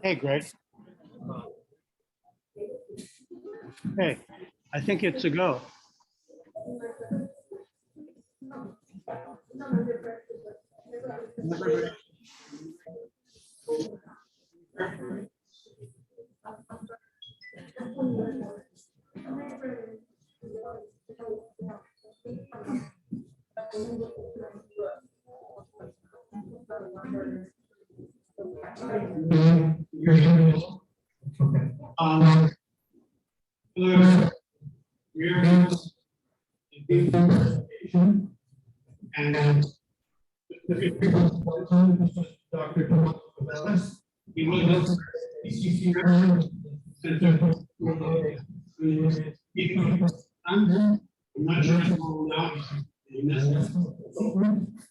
Hey, Greg. Hey, I think it's a go. And Dr. González, he was CICY I'm not sure if we're allowed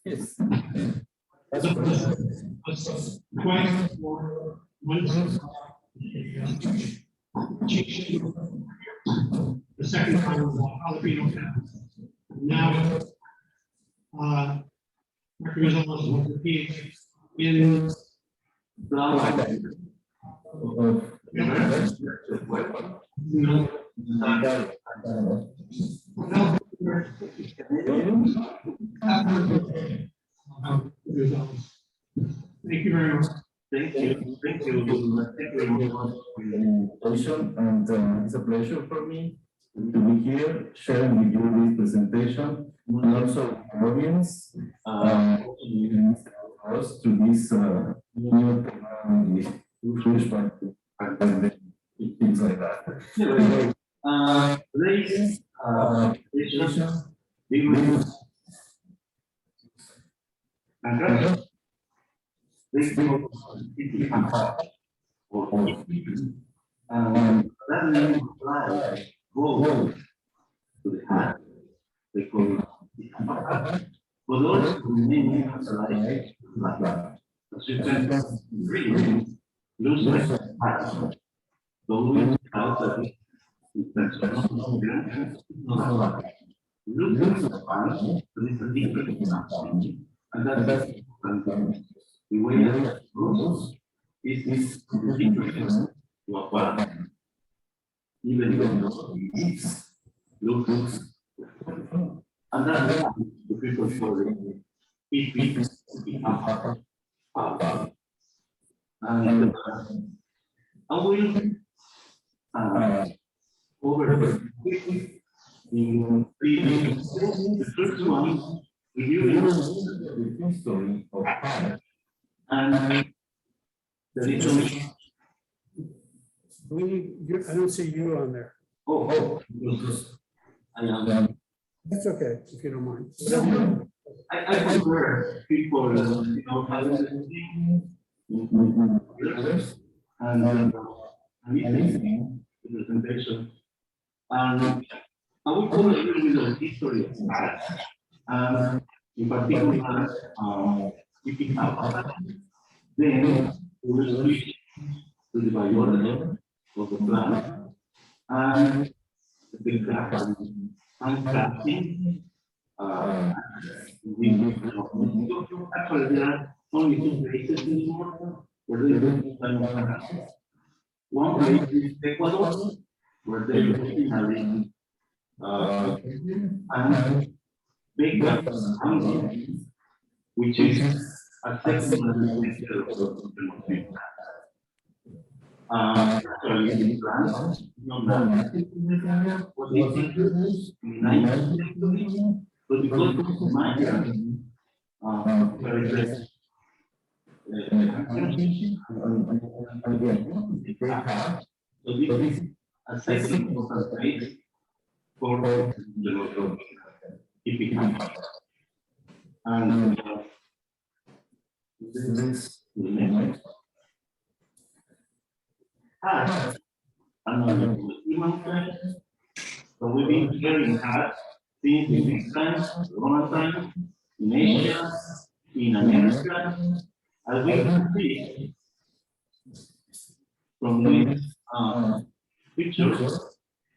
yes. Twice or once. The second time was jalapeno peppers. Now, Dr. González was a PhD in Thank you very much. Thank you. Thank you. Thank you very much for the invitation, and it's a pleasure for me to be here sharing with you this presentation and also the audience us to this new technology, and things like that. Today's presentation, we will this that name implies gold to the heart. They call it for those who remain alive, as you can read, lose my heart. Those out of it, lose the heart, is a different and that's the way that goes is different to a part. Even though it looks and that's the people for it and I will over the first one reviewing the history of art and the little. I don't see you on there. I am. That's okay, if you don't mind. I prefer people, and listening to the presentation. And I will cover a little bit of the history of art. In particular, keeping up. Then we will switch to the biology of the plant and the crafting and crafting. Actually, there are only two places anymore where they do kind of crafting. One place is Ecuador, where they originally and big which is a secondary method of demonstration. Actually, in France, was introduced in 19th century, but because of migrants, so this is a second important place for the local Jipi. And this next another human friend. So we've been hearing that since big time, Roman time, in Asia, in America, as we can see from these pictures,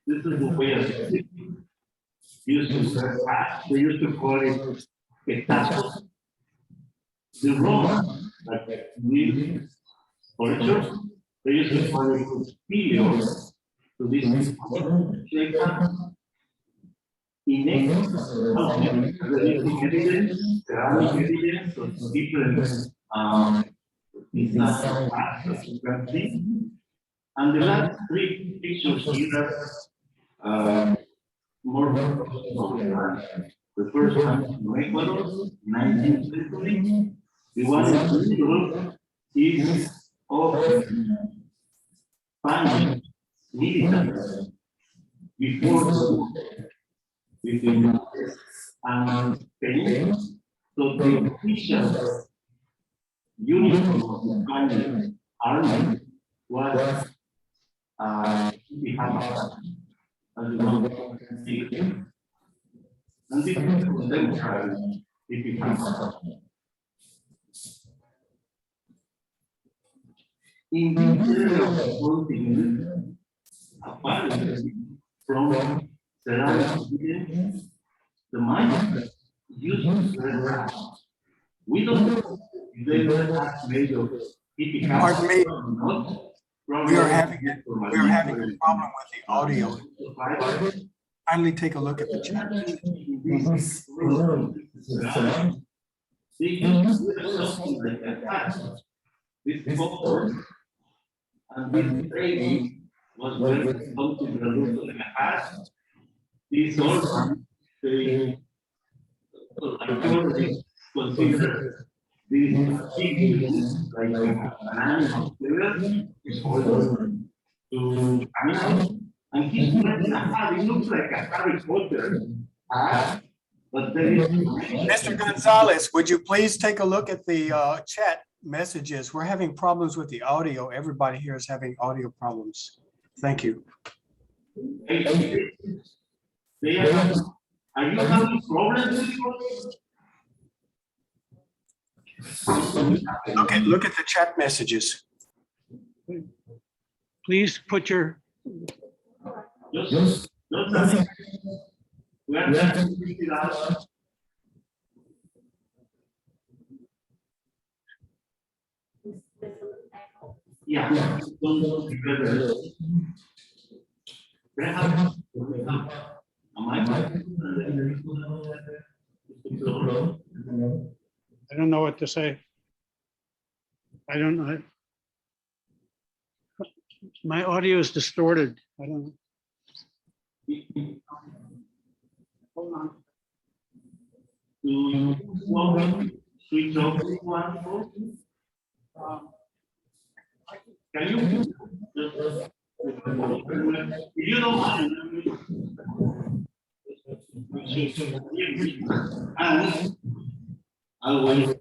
this is the way of used to they used to call it petazos. The Romans, like real orchards, they use the video to this innate evidence, ceramic evidence of different and the last three pictures here are more the first one from Ecuador, 19th century. The one in the middle is of Spanish military before the war between the US and Spain. So the official uniform of the Spanish army was Japa, as you know, and this is contemporary Japa. In this area of continent, apparently from ceramic evidence, the miners used red rocks. We don't know if they were made of Jipi. Pardon me. We are having a problem with the audio. Kindly take a look at the chat. This photo and this training was very responsive to the past. These also they consider these activities like an animal player is also to animals, and he's wearing a hat. It looks like a Harry Potter hat, but there is Mr. Gonzalez, would you please take a look at the chat messages? We're having problems with the audio. Everybody here is having audio problems. Thank you. Are you having problems with your? Okay, look at the chat messages. Please put your. Just we are trying to figure it out. Yeah, don't together. I don't know what to say. I don't know. My audio is distorted. I don't know. Hold on. Switch off this one. Can you? If you don't mind, and I'll wait.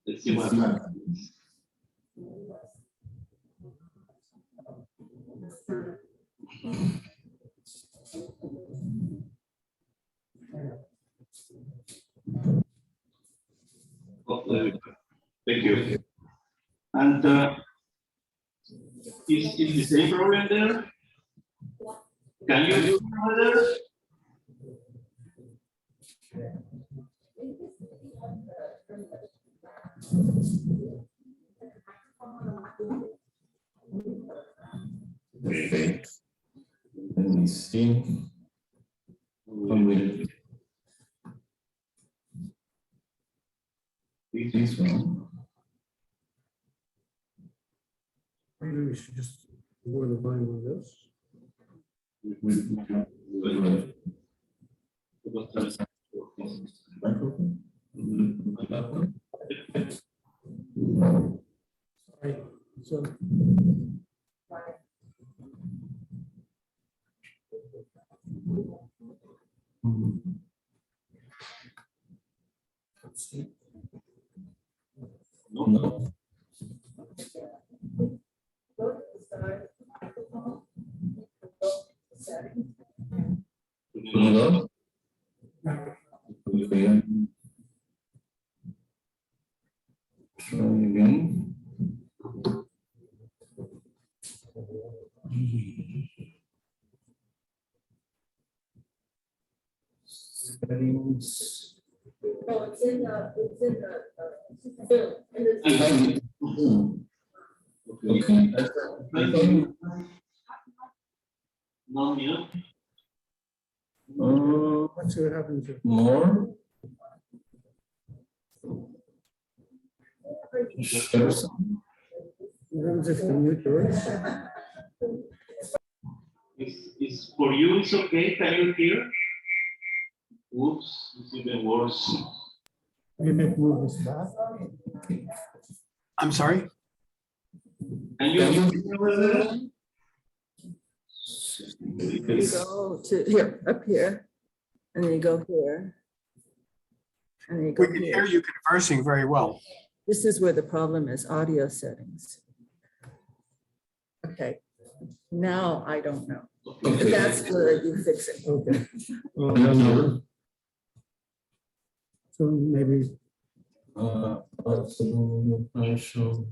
Let's see what happens. Oh, there we go. Thank you. And is the same problem there? Can you do there? Okay. Let me see. This one. Maybe we should just lower the volume of this. Sorry. So. Let's see. No. Try again. Settings. No, it's in the film. Okay. I think, Non-mute. Let's see what happens. If more. Share some. what happens if you mute yours? Is for you, it's okay, can you hear? Oops, it's even worse. You may move this back. I'm sorry? Can you hear over there? You go to here, up here, and then you go here. And then you We go can here. hear you conversing very well. This is where the problem is, audio settings. Okay, now I don't know. Okay. That's where you fix it. Okay. No. So maybe, Also partial.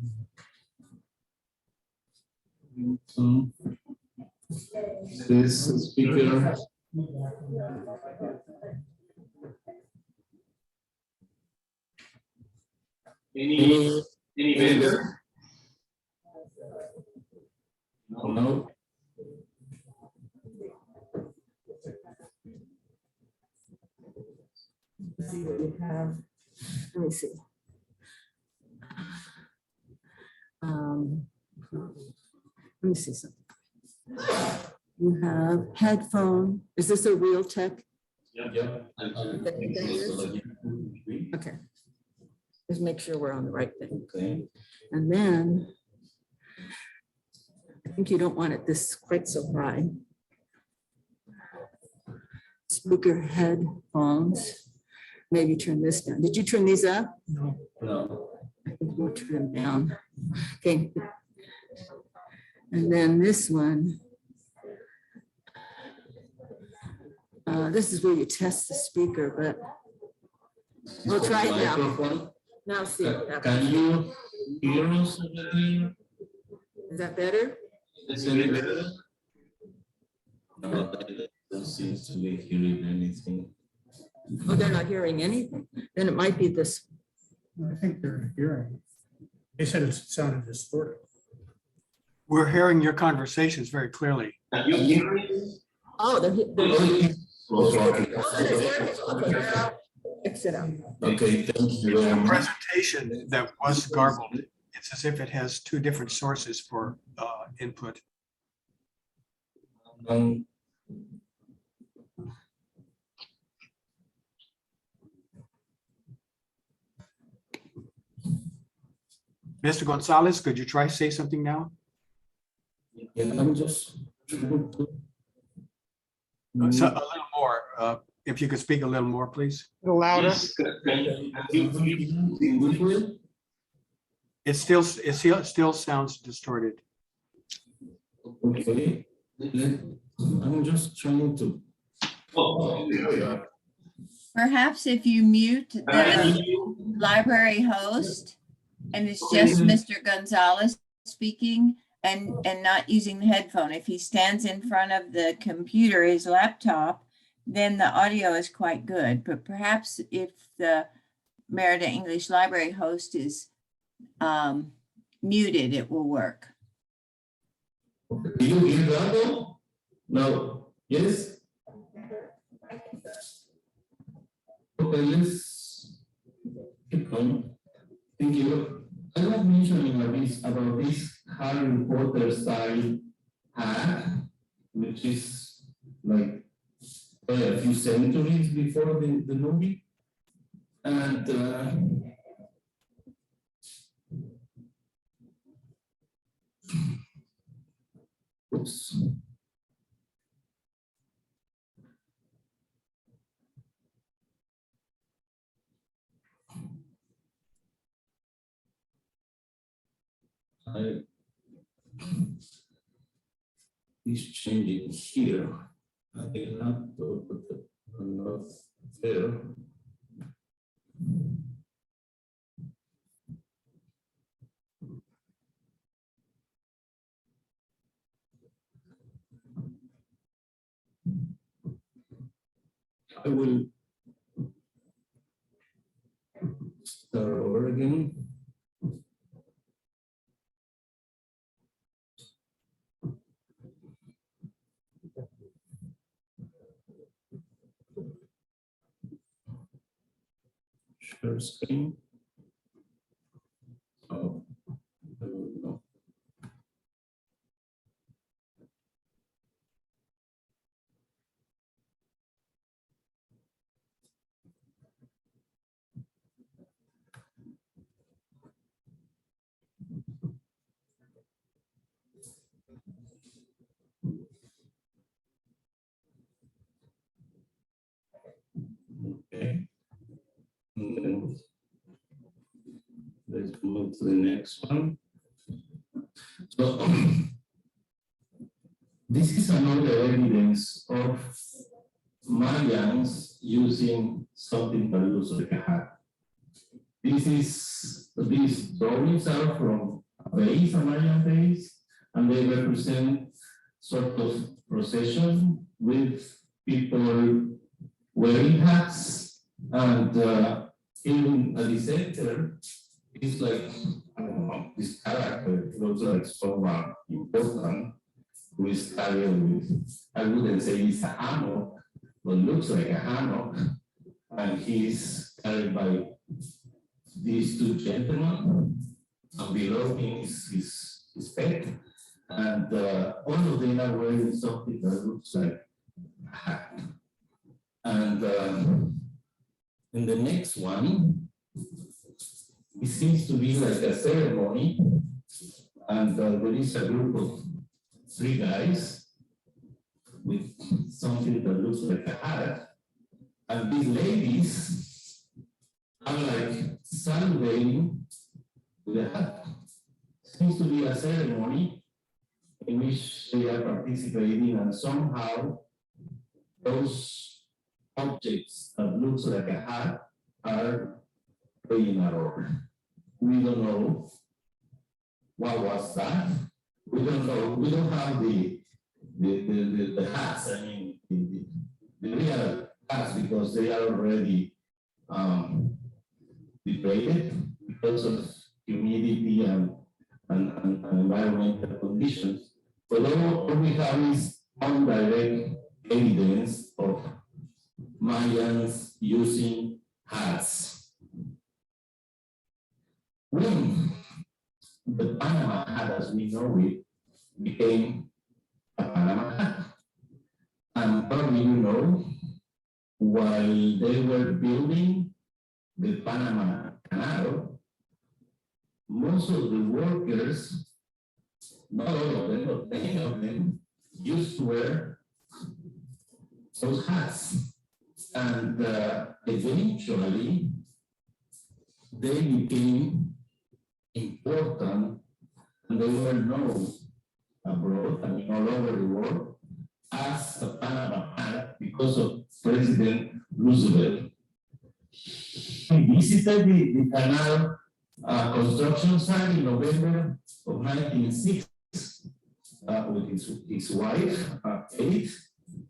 This speaker. Any better? No. See what you have. Let me see. Let me see something. You have headphone. Is this a real tech? Yeah. Okay. Just make sure we're on the right thing. Okay. And then I think you don't want it this quite so high. Speaker headphones. Maybe turn this down. Did you turn these up? no, No. I think we'll turn them down. Okay. And then this one. This is where you test the speaker, but we'll try it now. Microphone. Now see. what happens. Can you hear us over there? Is that better? Is it better? No, they don't seem to be hearing anything. Oh, they're not hearing anything. Then it might be this. I think they're hearing. They said it sounded distorted. We're hearing your conversations very clearly. Can you hear me? Oh, they're. Fix it up. Okay, thank you very much. Presentation that was garbled. It's as if it has two different sources for input. Mr. Gonzalez, could you try to say something now? Yeah, I'm just. So a little more. If you could speak a little more, please. A little louder. Yes, can you in which way? It still sounds distorted. Okay, I'm just trying to. Oh, there we are. Perhaps if you mute Can I the hear you? library host and it's just Mr. Gonzalez speaking and not using the headphone. If he stands in front of the computer, his laptop, then the audio is quite good. But perhaps if the Mérida English Library host is muted, it will work. Do you hear that though? No, yes? Okay, let's keep going. Thank you. I was mentioning about this Harry Potter style hat, which is like a few centuries before the movie. And oops. Is changing here. I think not to put it not there. I will start over again. share screen. Oh, no. Okay. And then let's move to the next one. So this is another evidence of Mayans using something that looks like a hat. These drawings are from a base, a Mayan base, and they represent sort of procession with people wearing hats, and in the center is like, I don't know, this character looks like someone important who is carried with, I wouldn't say it's a hammock, but looks like a hammock, and he's carried by these two gentlemen, and below him is his pet, and all of them are wearing something that looks like a hat. And in the next one, it seems to be like a ceremony, and there is a group of 3 guys with something that looks like a hat, and these ladies are like celebrating with a hat. Seems to be a ceremony in which they are participating, and somehow those objects that looks like a hat are playing a role. We don't know what was that. We don't know. We don't have the hats. I mean, the real hats, because they are already degraded because of humidity and environmental conditions. But all we have is indirect evidence of Mayans using hats. When the Panama hat, as we know it, became a Panama hat, and probably you know, while they were building the Panama Canal, most of the workers, not all of them, but many of them, used to wear those hats. And eventually, they became important, and they were known abroad, I mean, all over the world, as the Panama hat because of President Roosevelt. He visited the canal construction site in November of 1906 with his wife, Kate.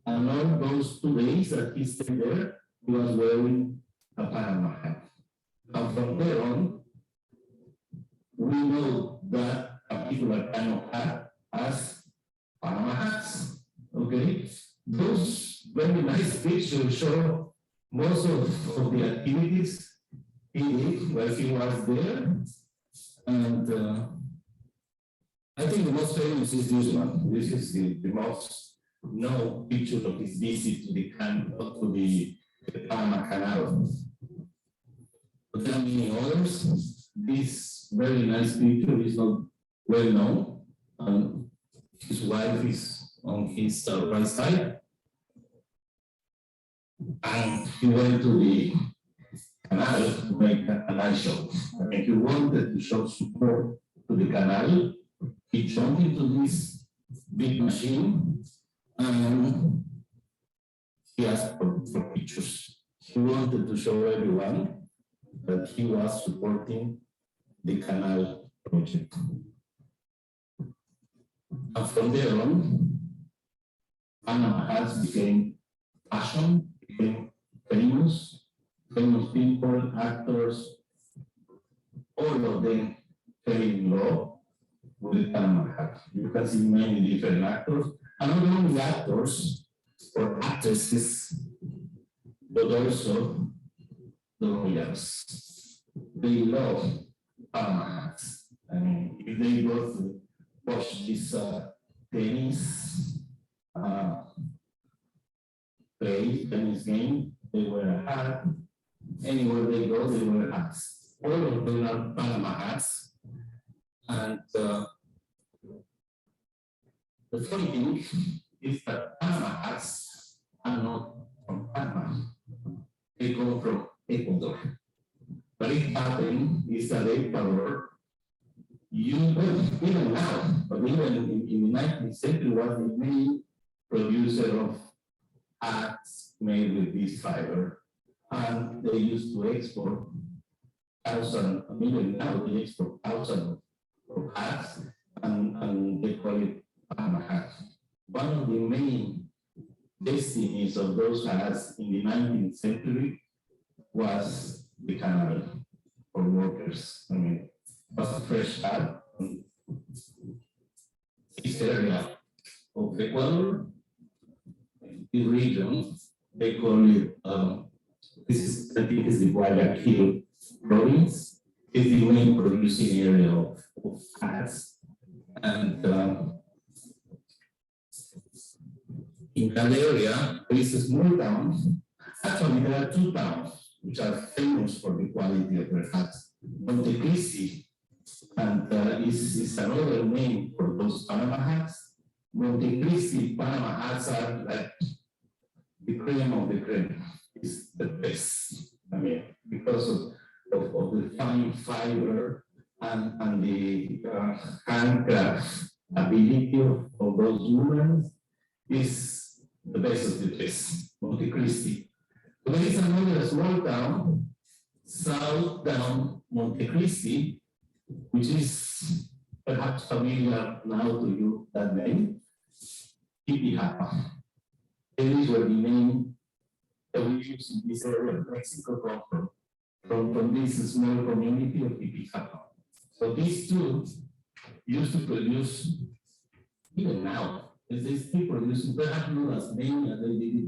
And all those 2 days that he stayed there, he was wearing a Panama hat. And from there on, we know that particular kind of hat as Panama hats. Okay? Those very nice pictures show most of the activities he did while he was there. And I think the most famous is this one. This is the most known picture of his visit to the Panama Canal. But there are many others. This very nice picture is not well known, and his wife is on his right side. And he went to the canal to make a nice show. And he wanted to show support to the canal. He jumped into this big machine and he asked for pictures. He wanted to show everyone that he was supporting the canal project. And from there on, Panama hats became fashion, became famous people, actors, all of them fell in love with the Panama hat. You can see many different actors, and not only actors or actresses, but also the Royals. They love Panama. I mean, if they go to watch this tennis tennis game, they wear a hat. Anywhere they go, they wear hats. All of them are Panama hats. And the funny thing is that Panama hats are not from Panama. They come from Ecuador. But it happened is that Ecuador, even now, but even in the 19th century, was the main producer of hats made with this fiber. And they used to export even now they export thousands of hats, and they call it Panama hats. One of the main destinies of those hats in the 19th century was the canal for workers. I mean, it was a fresh hat. This area of Ecuador, the region, they call it, I think is the Guayaquil province, is the main producing area of hats. And in that area, there is a small town. Actually, there are two towns which are famous for the quality of their hats. Montecristi, and is another name for those Panama hats. Montecristi Panama hats are like the cream of the cream. It's the best. I mean, because of the fine fiber and the handcraft ability of those women is the best of the best. Montecristi. There is another small town, south down Montecristi, which is perhaps familiar now to you, that name, Japa. It is where the name that we use in this area of Mexico come from this small community of Japa. So these two used to produce, even now, they still produce, perhaps not as many as they did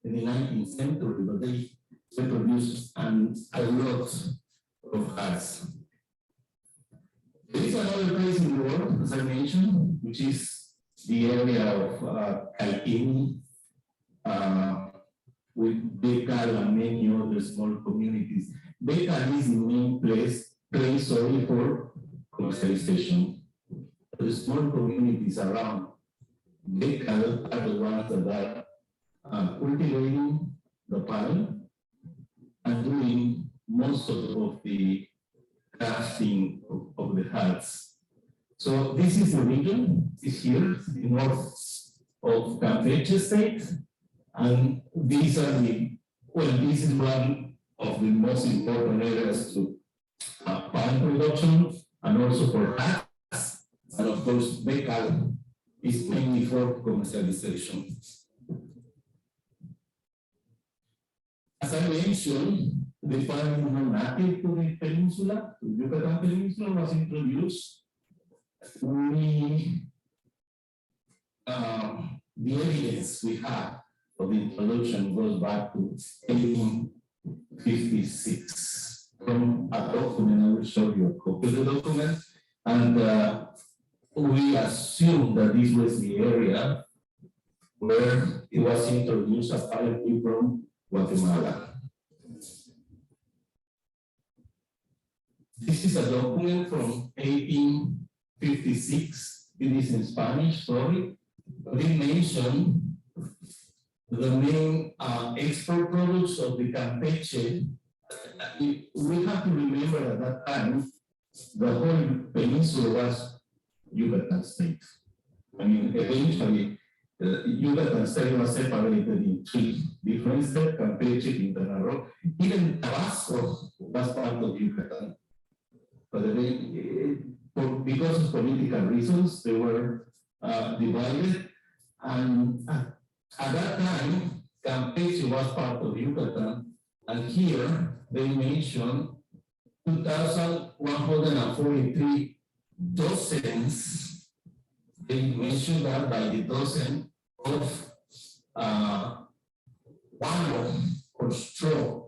in the 19th century, but they produce a lot of hats. There is another place in the world, as I mentioned, which is the area of Calquini, with Becal and many other small communities. Becal is the main place for commercialization. The small communities around Becal are the ones that are cultivating the pine and doing most of the crafting of the hats. So this is the region, is here, the north of Campeche state, and these are this is one of the most important areas to pine production and also for hats, and of course Becal is mainly for commercialization. As I mentioned, the pine is not native to the peninsula, to Yucatán Peninsula, was introduced. The evidence we have of the introduction goes back to 1856 from a document. I will show you a copy of the document, and we assume that this was the area where it was introduced apparently from Guatemala. This is a document from 1856. It is in Spanish, sorry, but it mentioned the main export products of the Campeche. We have to remember at that time, the whole peninsula was Yucatán state. I mean, eventually, Yucatán state was separated in three different states: Campeche, Quintana Roo, even Tabasco was part of Yucatán. But because of political reasons, they were divided. And at that time, Campeche was part of Yucatán. And here they mention 2,143 dozens. They mention that by the dozen of guano or straw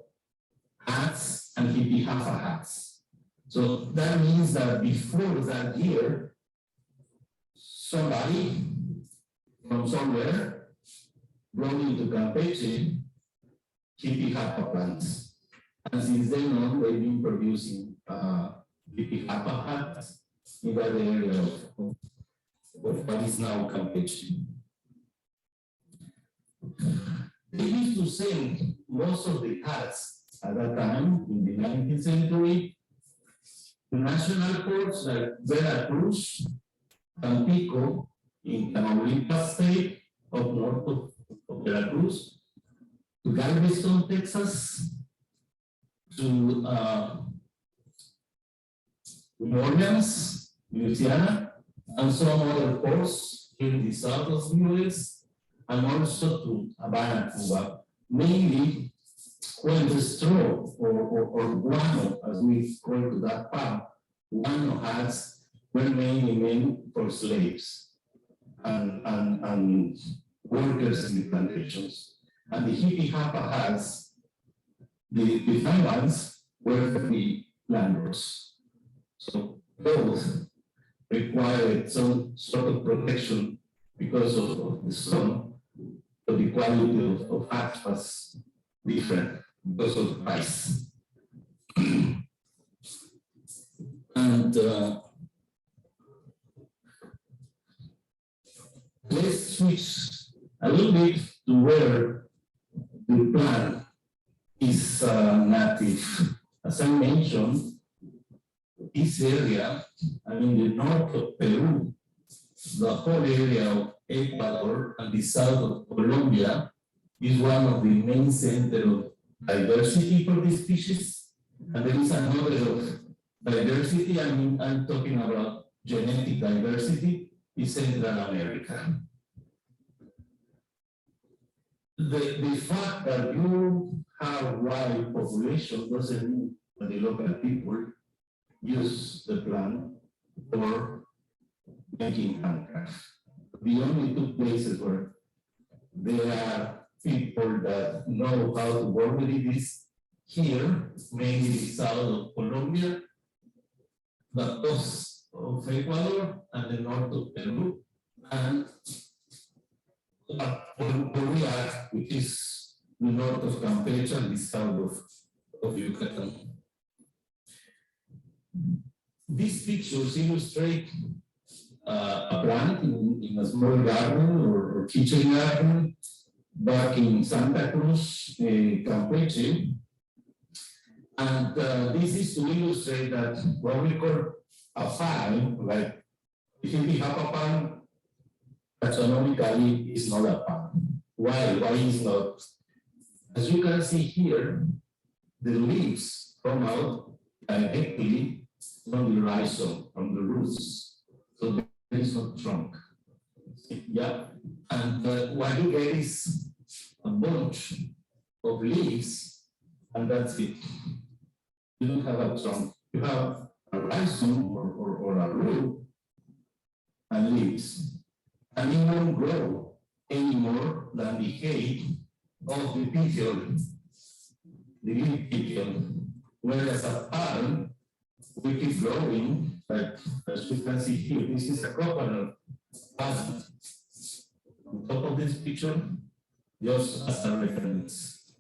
hats and Jipi Japa hats. So that means that before that year, somebody from somewhere brought into Campeche Jipi Japa plants. And since then on, they've been producing Jipi Japa hats in that area of what is now Campeche. They used to send most of the hats at that time in the 19th century to national ports like Veracruz, Tampico, in Tamaulipas state, up north of Veracruz, to Galveston, Texas, to New Orleans, Louisiana, and some other ports in the south of the US, and also to Havana, Cuba, mainly when the straw or guano, as we call to that palm, guano hats were mainly meant for slaves and workers in the plantations. And the Jipi Japa hats, the fine ones, were for the landlords. So both required some sort of protection because of the sun, but the quality of hats was different because of the price. And let's switch a little bit to where the plant is native. As I mentioned, this area, I mean the north of Peru, the whole area of Ecuador and the south of Colombia is one of the main centers of diversity for this species. And there is another of diversity, I mean, I'm talking about genetic diversity, is Central America. The fact that you have wild population doesn't mean that the local people use the plant for making handcrafts. The only two places where there are people that know how to work with it is here, mainly the south of Colombia, the coast of Ecuador, and the north of Peru, and where we are, which is the north of Campeche and the south of Yucatán. These pictures illustrate a plant in a small garden or kitchen garden back in Santa Cruz, Campeche. And this is to illustrate that what we call a palm, like if you have a palm, taxonomically is not a palm. Why? Why is not? As you can see here, the leaves come out directly from the rhizome, from the roots. So there is no trunk. Yeah. And what you get is a bunch of leaves, and that's it. You don't have a trunk. You have a rhizome or a root and leaves. And it won't grow any more than the height of the petiole, the leaf petiole. Whereas a palm will keep growing, like as you can see here, this is a coconut palm. On top of this picture, just as a reference.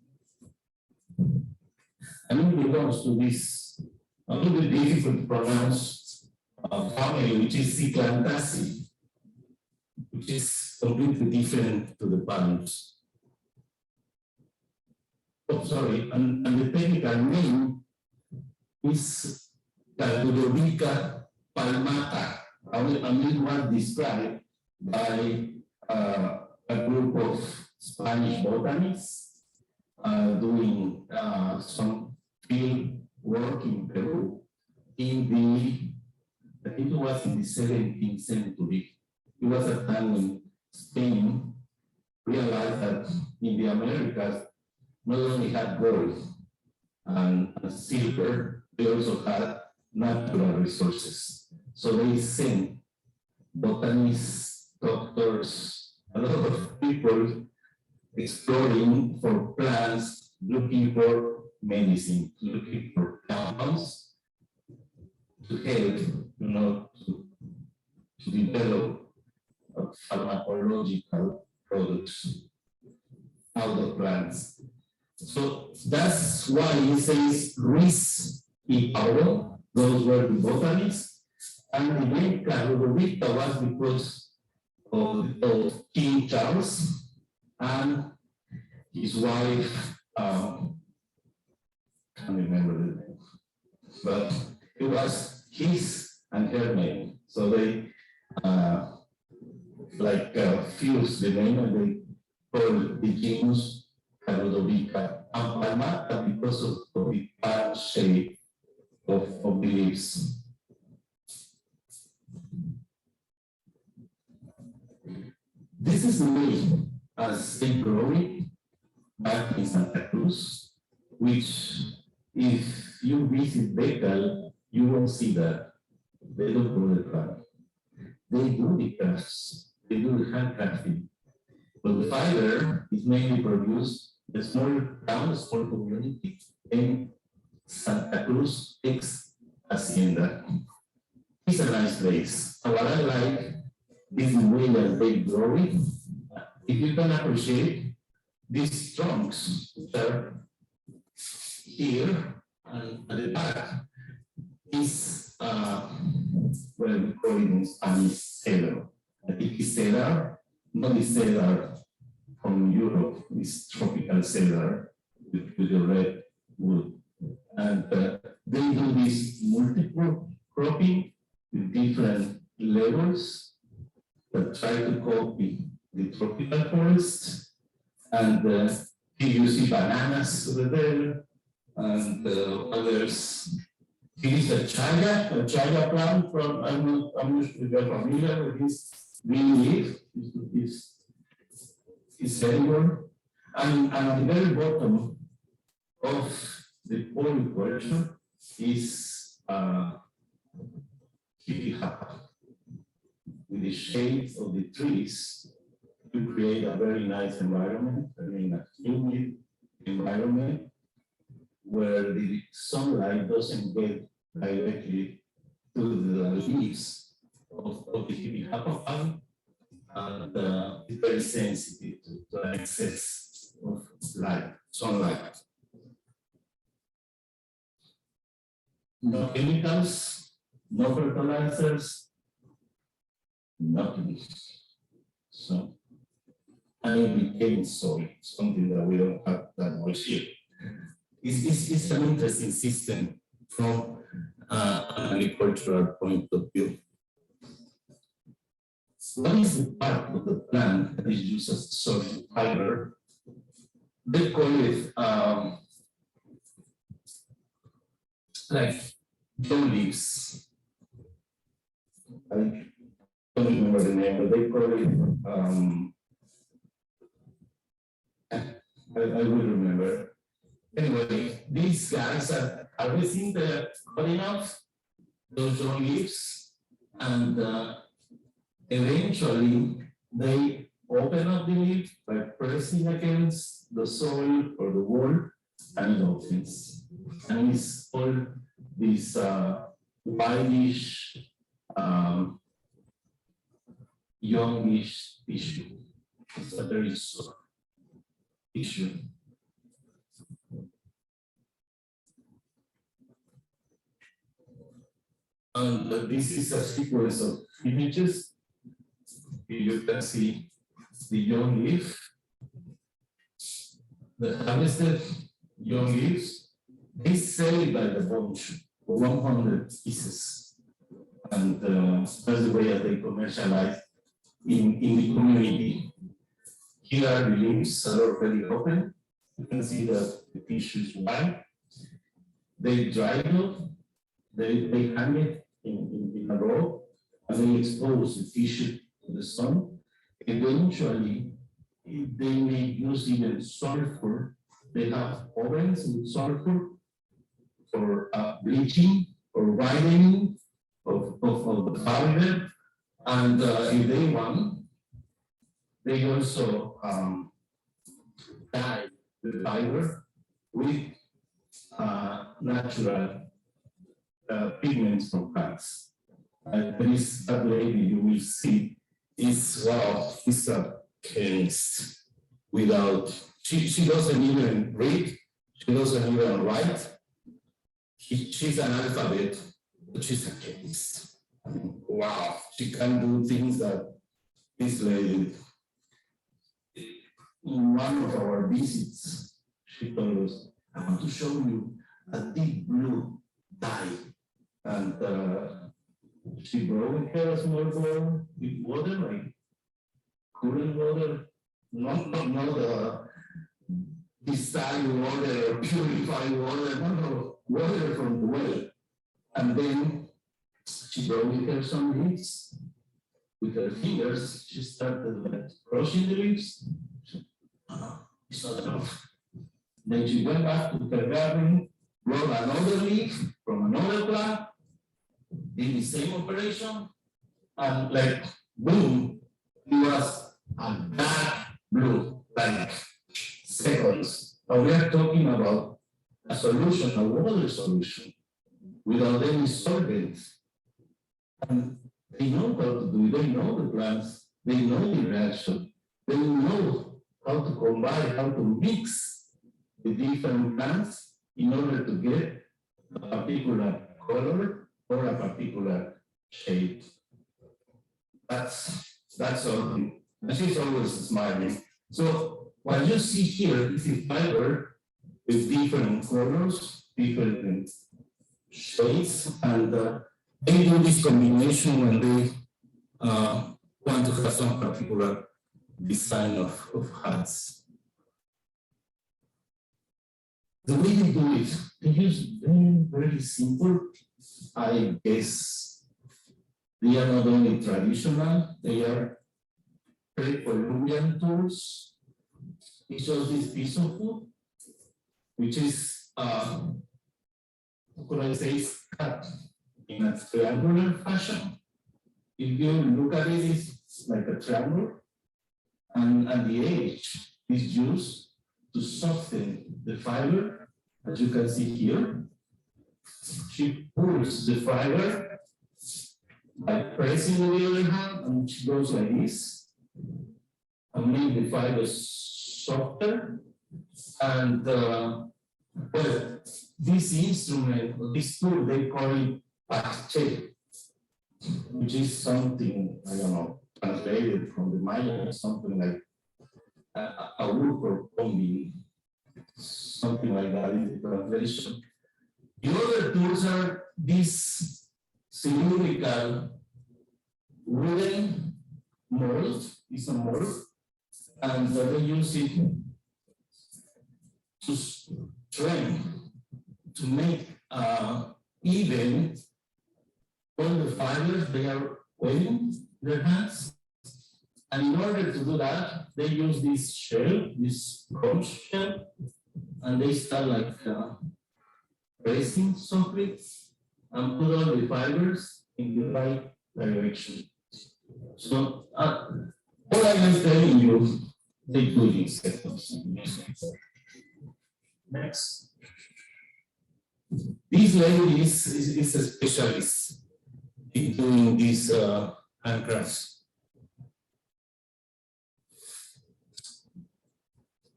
And it belongs to this a little bit difficult to pronounce family, which is Cyclantaceae, which is completely different to the palms. Oh, sorry, and the technical name is Caldurobica palmata, a new one described by a group of Spanish botanists doing some field work in Peru in I think it was in the 17th century. It was a time when Spain realized that in the Americas, not only had gold and silver, they also had natural resources. So they sent botanists, doctors, a lot of people exploring for plants, looking for medicine, looking for compounds to help, to develop pharmacological products out of plants. So that's why it says Ruiz y Pablo, those were the botanists, and the name Carlodovita was because of King Charles and his wife, can't remember the name, but it was his and her name. So they fused the name and they called the genus Carlodovica and Palmata because of the palm shape of the leaves. This is the way as they grow it back in Santa Cruz, which if you visit Becal, you won't see that. They don't grow the plant. They do the crafts, they do the handcrafting. But the fiber is mainly produced in a small town, a small community in Santa Cruz, ex Hacienda. It's a nice place. And what I like is the way that they grow it. If you can appreciate these trunks which are here and at the back is what we call it in Spanish cedar. I think it's cedar, not the cedar from Europe, it's tropical cedar with the red wood. And they do this multiple cropping with different levels that try to copy the tropical forest. And here you see bananas over there and others. Here is a chaya plant from, I'm not sure if you're familiar with this green leaf, is edible. And at the very bottom of the polyculture is Japa, with the shade of the trees to create a very nice environment, a humid environment where the sunlight doesn't get directly to the leaves of the Japa plant, and it's very sensitive to excess of light, sunlight. No chemicals, no fertilizers, nothing. So, and it became soil, something that we don't have that much here. It's an interesting system from an agricultural point of view. What is the part of the plant that is used as source of fiber? They call it like young leaves. I don't remember the name, but they call it I will remember. Anyway, these guys are harvesting the cutting off those young leaves, and eventually they open up the leaf by pressing against the soil or the wall, and it opens. And it's all this whitish, youngish tissue. It's a very soft tissue. And this is a sequence of images. You can see the young leaf, the harvested young leaves. They sell by the bunch, 100 pieces. And that's the way that they commercialize in the community. Here are the leaves that are already open. You can see that the tissue is white. They dry it, they hang it in a row, and they expose the tissue to the sun. Eventually, they may use even sulfur. They have ovens with sulfur for bleaching or whitening of the fiber. And if they want, they also dye the fiber with natural pigments from plants. There is that lady you will see is, wow, is a chemist without, she doesn't even read, she doesn't even write. She's an alphabet, but she's a chemist. I mean, wow, she can do things that this lady, in one of our visits, she told us, I want to show you a deep blue dye. And she brought her a small bowl with water, like cooling water, not distilled water or purified water, no, water from the well. And then she brought with her some leaves. With her fingers, she started like crushing the leaves. It's not enough. Then she went back to her garden, brought another leaf from another plant, did the same operation, and like boom, it was a dark blue, like seconds. And we are talking about a solution, a water solution, without any solvents. And they know how to do it, they know the plants, they know the reaction, they know how to combine, how to mix the different plants in order to get a particular color or a particular shade. That's something. And she's always smiling. So what you see here is a fiber with different colors, different shades, and they do this combination when they want to have some particular design of hats. The way they do it, they use very simple, I guess. They are not only traditional, they are pre-Columbian tools. It shows this piece of wood, which is, how could I say, cut in a triangular fashion. If you look at it, it's like a triangle, and the edge is used to soften the fiber, as you can see here. She pulls the fiber by pressing with the other hand, and she goes like this, and make the fiber softer. And well, this instrument, this tool, they call it pache, which is something, I don't know, translated from the Maya, something like a wood or combing, something like that in the translation. The other tools are this cylindrical wooden mold, it's a mold, and they use it to train, to make even all the fibers they are wearing their hands. And in order to do that, they use this shell, this conch shell, and they start like pressing something and put all the fibers in the right direction. So all I am telling you, they do it in seconds. Next. This lady is a specialist in doing these handcrafts.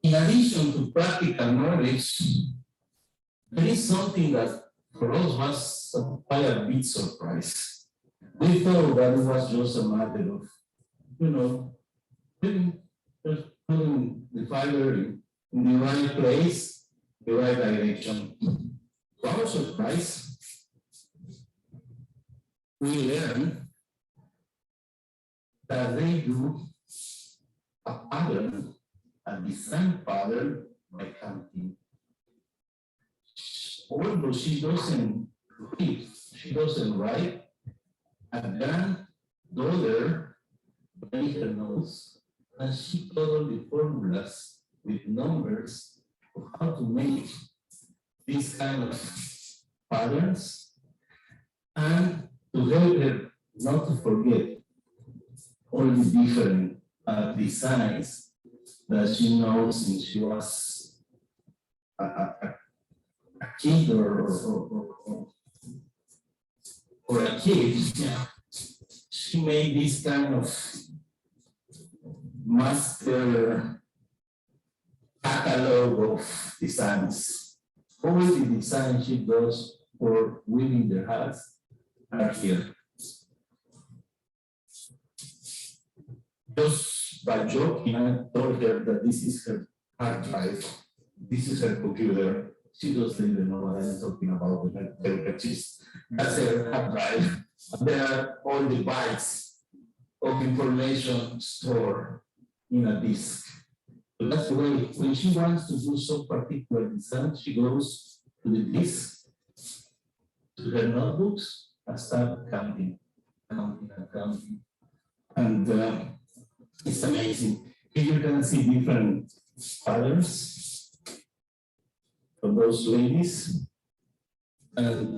In addition to practical knowledge, there is something that for us was quite a big surprise. We thought that it was just a matter of, putting the fiber in the right place, the right direction. To our surprise, we learned that they do a pattern, a design pattern by counting. Although she doesn't read, she doesn't write, a granddaughter made her nose, and she taught all the formulas with numbers of how to make these kind of patterns, and to help her not to forget all the different designs that she knows since she was a kid or a kid, she made this kind of master catalog of designs. All the designs she does for weaving their hats are here. Just by joking, I told her that this is her hard drive, this is her computer. She doesn't even know what I'm talking about. That's her hard drive. And there are all the bytes of information stored in a disk. So that's the way, when she wants to do some particular design, she goes to the disk, to her notebooks, and start counting. And it's amazing. Here you can see different patterns of those ladies. And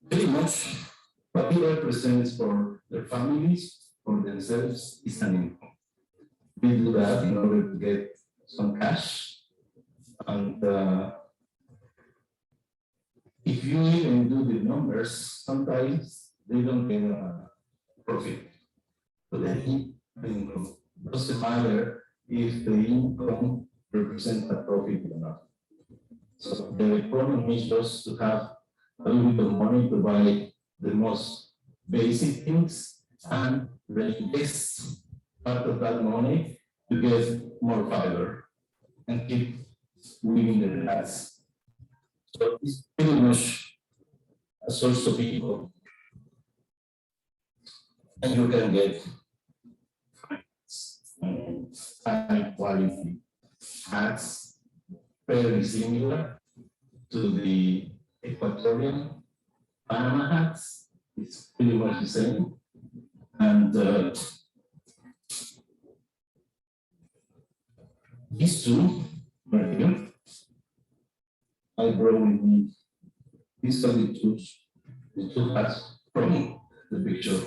very much what it represents for their families, for themselves, is an income. We do that in order to get some cash. And if you even do the numbers, sometimes they don't get a profit. But then income doesn't matter if the income represents a profit or not. So the economy is just to have a little bit of money to buy the most basic things and reinvest part of that money to get more fiber and keep weaving the hats. So it's pretty much a source of income. And you can get high quality hats, very similar to the Ecuadorian Panama hats. It's pretty much the same. And these two right here, I brought with me. These are the two hats from the picture.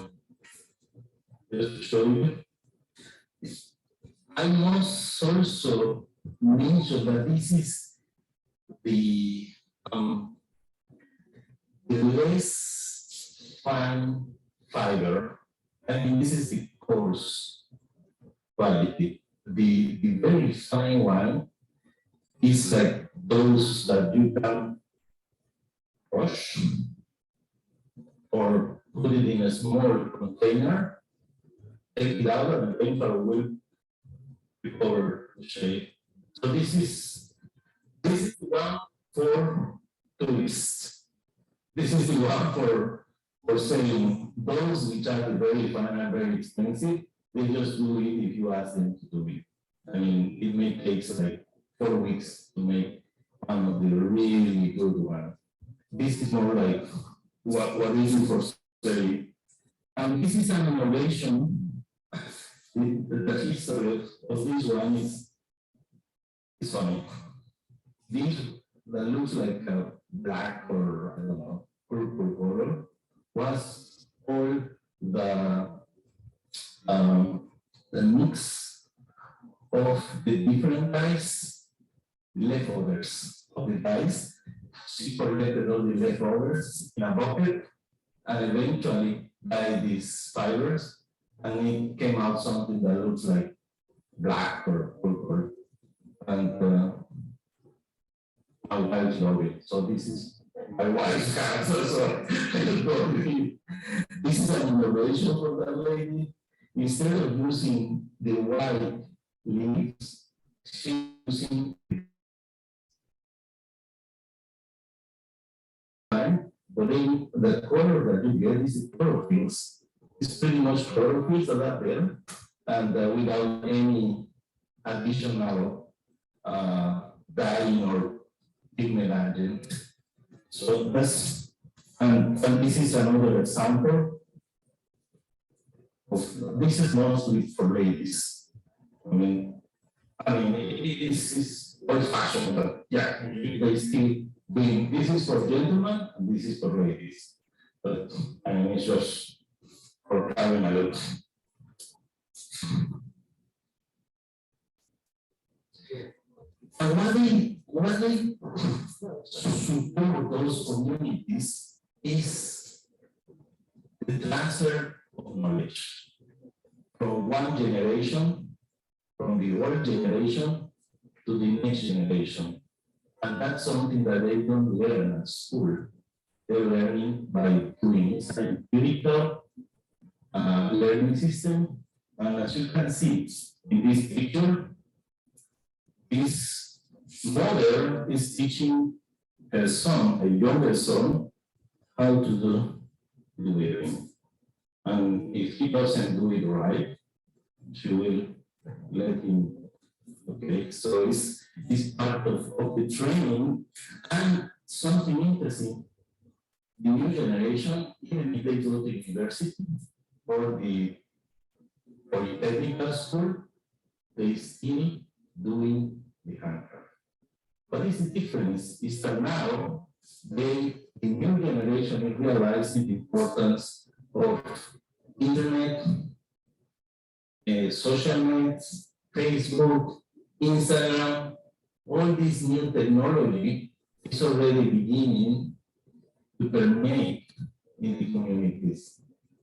Just to show you. I must also mention that this is the less fine fiber. I mean, this is the coarse quality. The very fine one is like those that you can wash or put it in a small container, take it out, and the paper will recover the shape. So this is the one for tourists. This is the one for selling. Those which are very fine and very expensive, they just do it if you ask them to do it. I mean, it may take like 4 weeks to make one of the really good ones. This is more like what is it for selling. And this is an innovation. The history of this one is funny. This that looks like a black or I don't know, purple color was all the mix of the different dyes, leftovers of the dyes. She collected all the leftovers in a bucket and eventually dyed these fibers, and it came out something that looks like black or purple. And my wife loved it. So this is my wife's cancer. So this is an innovation for that lady. Instead of using the white leaves, she's using but then the color that you get is chlorophylls. It's pretty much chlorophylls that are there, and without any additional dyeing or pigment agent. So that's, and this is another example of, this is mostly for ladies. I mean, it's old fashioned, but yeah, they still doing, this is for gentlemen and this is for ladies. But I mean, it's just for having a look. And what they support those communities is the transfer of knowledge from one generation, from the old generation to the next generation. And that's something that they don't learn at school. They're learning by doing. It's a empirical learning system. And as you can see in this picture, this mother is teaching her son, a younger son, how to do weaving. And if he doesn't do it right, she will let him. Okay, so it's part of the training. And something interesting, the new generation, even if they go to university or the polytechnical school, they still doing the handcraft. What is the difference? Is that now the new generation is realizing the importance of internet, social nets, Facebook, Instagram, all this new technology is already beginning to permeate in the communities.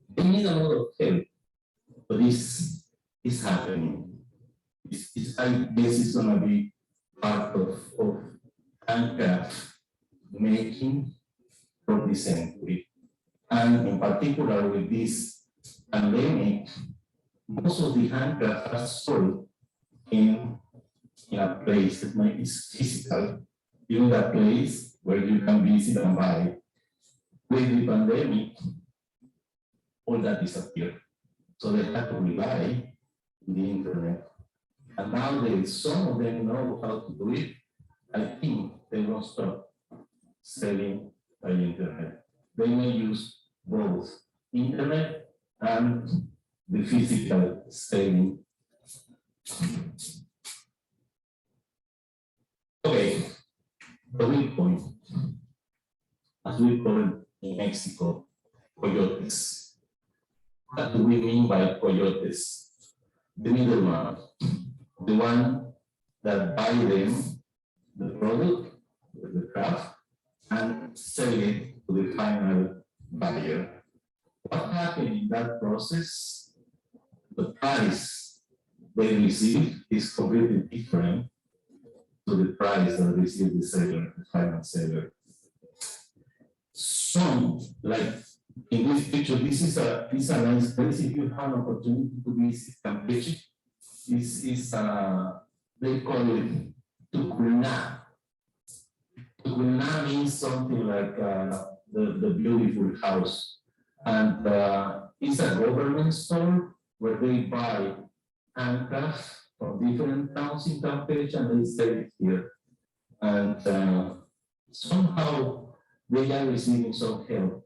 They need a lot of help, but this is happening. I guess it's going to be part of handcraft making for this century. And in particular with this pandemic, most of the handcraft has sold in a place that is physical, even a place where you can visit and buy. With the pandemic, all that disappeared. So they had to rely on the internet. And now some of them know how to do it. I think they won't stop selling by internet. They may use both internet and the physical selling. Okay, the weak point, as we call it in Mexico, coyotes. What do we mean by coyotes? The middleman, the one that buy them the product, the craft, and sell it to the final buyer. What happened in that process? The price they receive is completely different to the price that receives the seller, the final seller. Some, like in this picture, this is a nice place. If you have an opportunity to visit Campeche, this is they call it Tuculna. Tuculna means something like the beautiful house, and it's a government store where they buy handcrafts from different towns in Campeche and they sell it here. And somehow they are receiving some help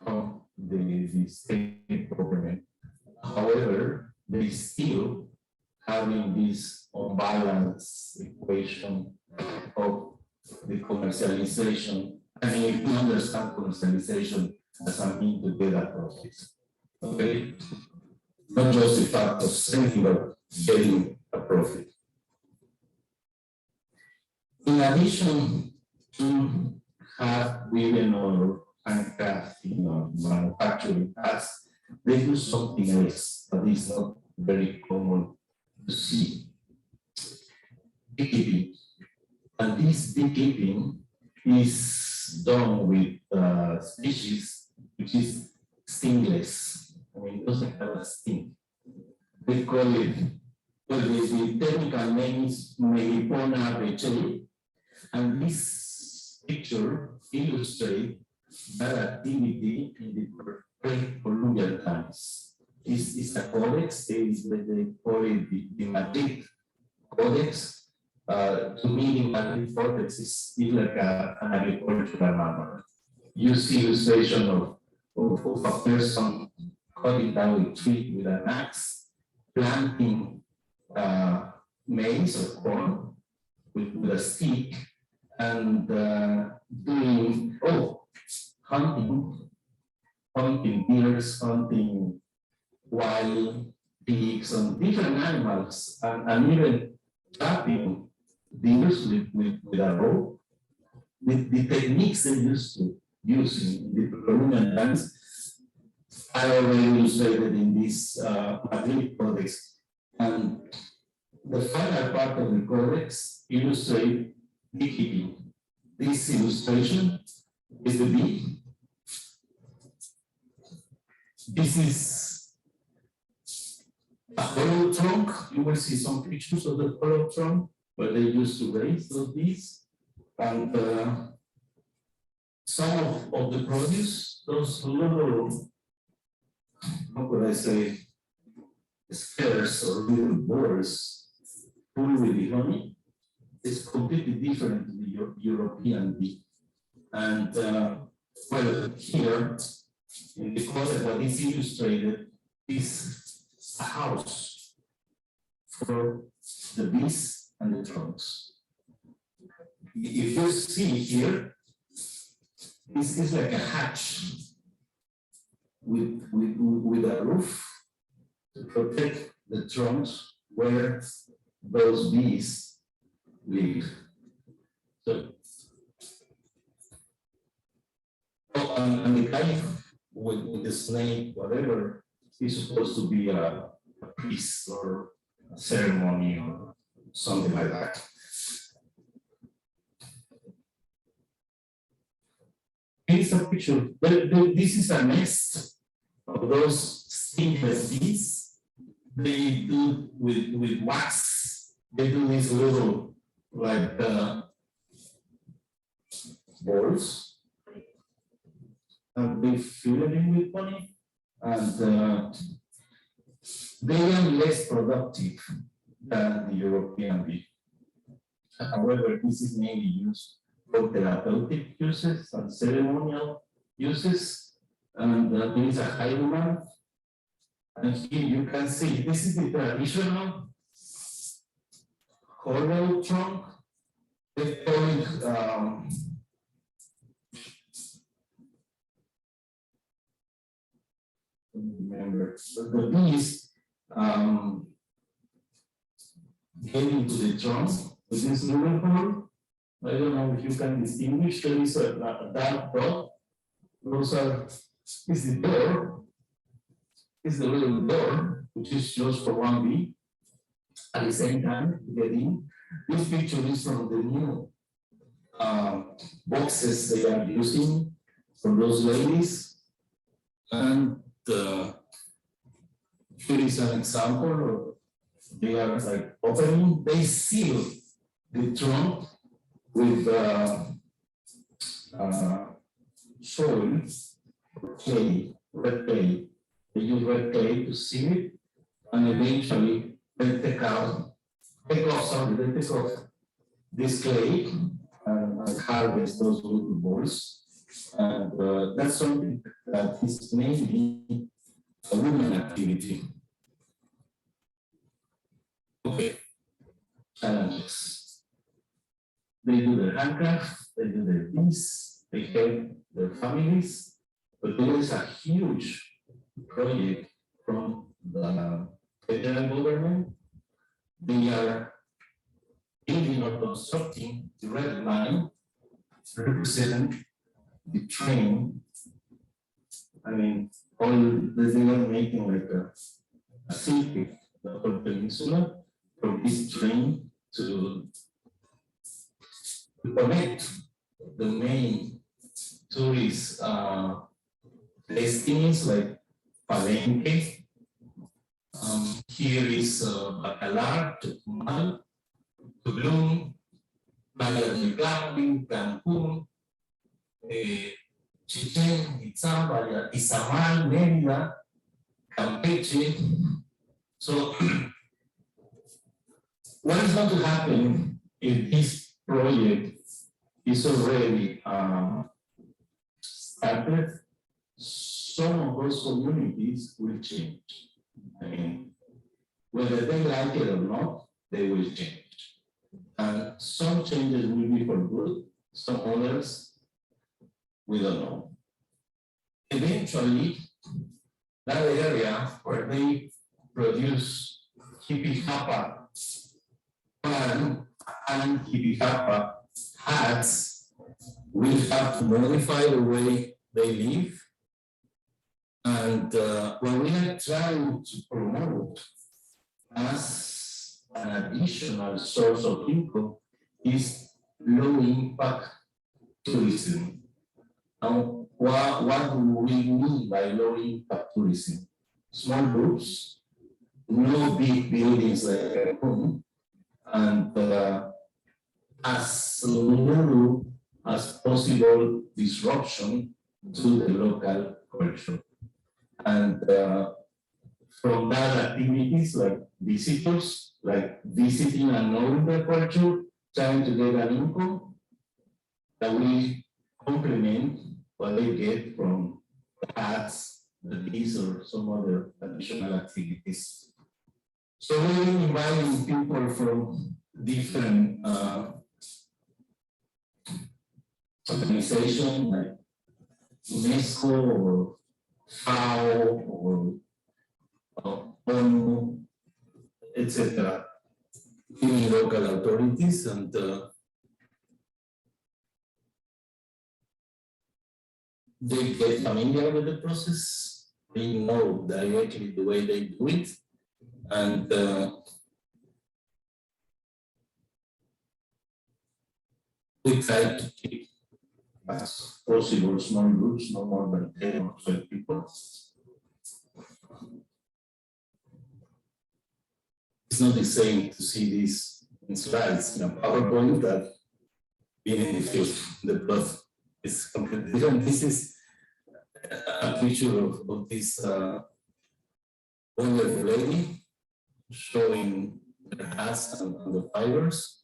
from the state government. However, they still having this unbalanced equation of the commercialization. I mean, if you understand commercialization as a means to get a profit, okay? Not just the fact of selling, but getting a profit. In addition to have women or handcrafting or manufacturing tasks, they do something else that is not very common to see. Beekeeping. And this beekeeping is done with species which is stingless. I mean, it doesn't have a sting. They call it, well, the technical name is Melipona becheyi. And this picture illustrates that activity in the pre-Columbian times. It's a codex, they call it the Madrid Codex. To me, the Madrid Codex is like an agricultural manual. You see illustration of a person cutting down a tree with an axe, planting maize or corn with a stick, and doing hunting deers, hunting wild pigs and different animals, and even trapping dealers with a rope. The techniques they used to use in the Peruvian dance are already illustrated in this Madrid Codex. And the final part of the codex illustrates the Jipi. This illustration is the bee. This is a hollow trunk. You will see some pictures of the hollow trunk where they used to raise those bees. And some of the produce, those little, how could I say, spheres or little balls full with the honey, is completely different to the European bee. And well, here in the concept what is illustrated is a house for the bees and the trunks. If you see here, this is like a hatch with a roof to protect the trunks where those bees live. So, and the guy with the snake, whatever, is supposed to be a priest or a ceremony or something like that. Here's a picture. This is a nest of those stingless bees. They do with wax. They do these little like balls, and they fill it in with honey, and they are less productive than the European bee. However, this is mainly used for therapeutic uses and ceremonial uses, and there is a high demand. And here you can see this is the traditional hollow trunk. They call it remember, but the bees get into the trunk with this little hole. I don't know if you can distinguish. There is a dark dot. Those are, is the door, is the little door, which is just for one bee. At the same time, to get in. This picture is from the new boxes they are using for those ladies. And here is an example of they are like opening, they seal the trunk with soil, clay, red clay. They use red clay to seal it, and eventually they take off this clay and harvest those little balls. And that's something that is mainly a women activity. Okay, challenges. They do their handcraft, they do their bees, they help their families, but there is a huge project from the federal government. They are building or constructing the red line represent the train. I mean, all they are making like a circuit, the whole peninsula, from this train to connect the main tourist destinies like Palenque. Here is Bacalar, Tucumán, Tulum, Playa del Carmen, Cancún, Chichen Itzá, Izamal, Mérida, Campeche. So, what is going to happen if this project is already started? Some of those communities will change. I mean, whether they like it or not, they will change. And some changes will be for good, some others, we don't know. Eventually, that area where they produce Jipi Japa and Japa hats will have to modify the way they live. And what we are trying to promote as an additional source of income is low impact tourism. Now, what do we mean by low impact tourism? Small groups, no big buildings like a home, and as little as possible disruption to the local culture. And from that activities like visitors, like visiting and knowing the culture, trying to get an income that will complement what they get from the ads, the bees, or some other additional activities. So we're inviting people from different organizations like UNESCO or FAO or ONU, etc., even local authorities, and they get familiar with the process. They know directly the way they do it, and we try to keep as possible small groups, no more than 10 or 12 people. It's not the same to see this in slides in a PowerPoint that being in the field, the blood is completely different. This is a picture of this wonderful lady showing the hats and the fibers,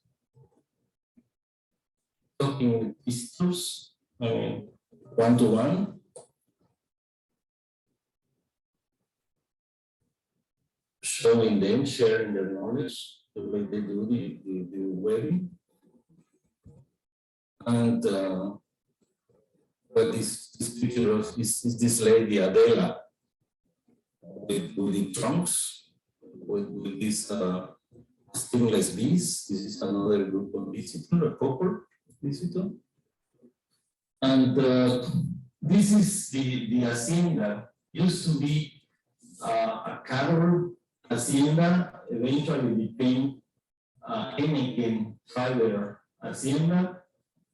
talking with visitors one-to-one. Showing them, sharing their knowledge, the way they do the wedding. And what this picture of is this lady Adela with the trunks, with these stimulus bees. This is another group of visitors, a couple visitor. And this is the hacienda. Used to be a cattle hacienda, eventually became Heineken fiber hacienda.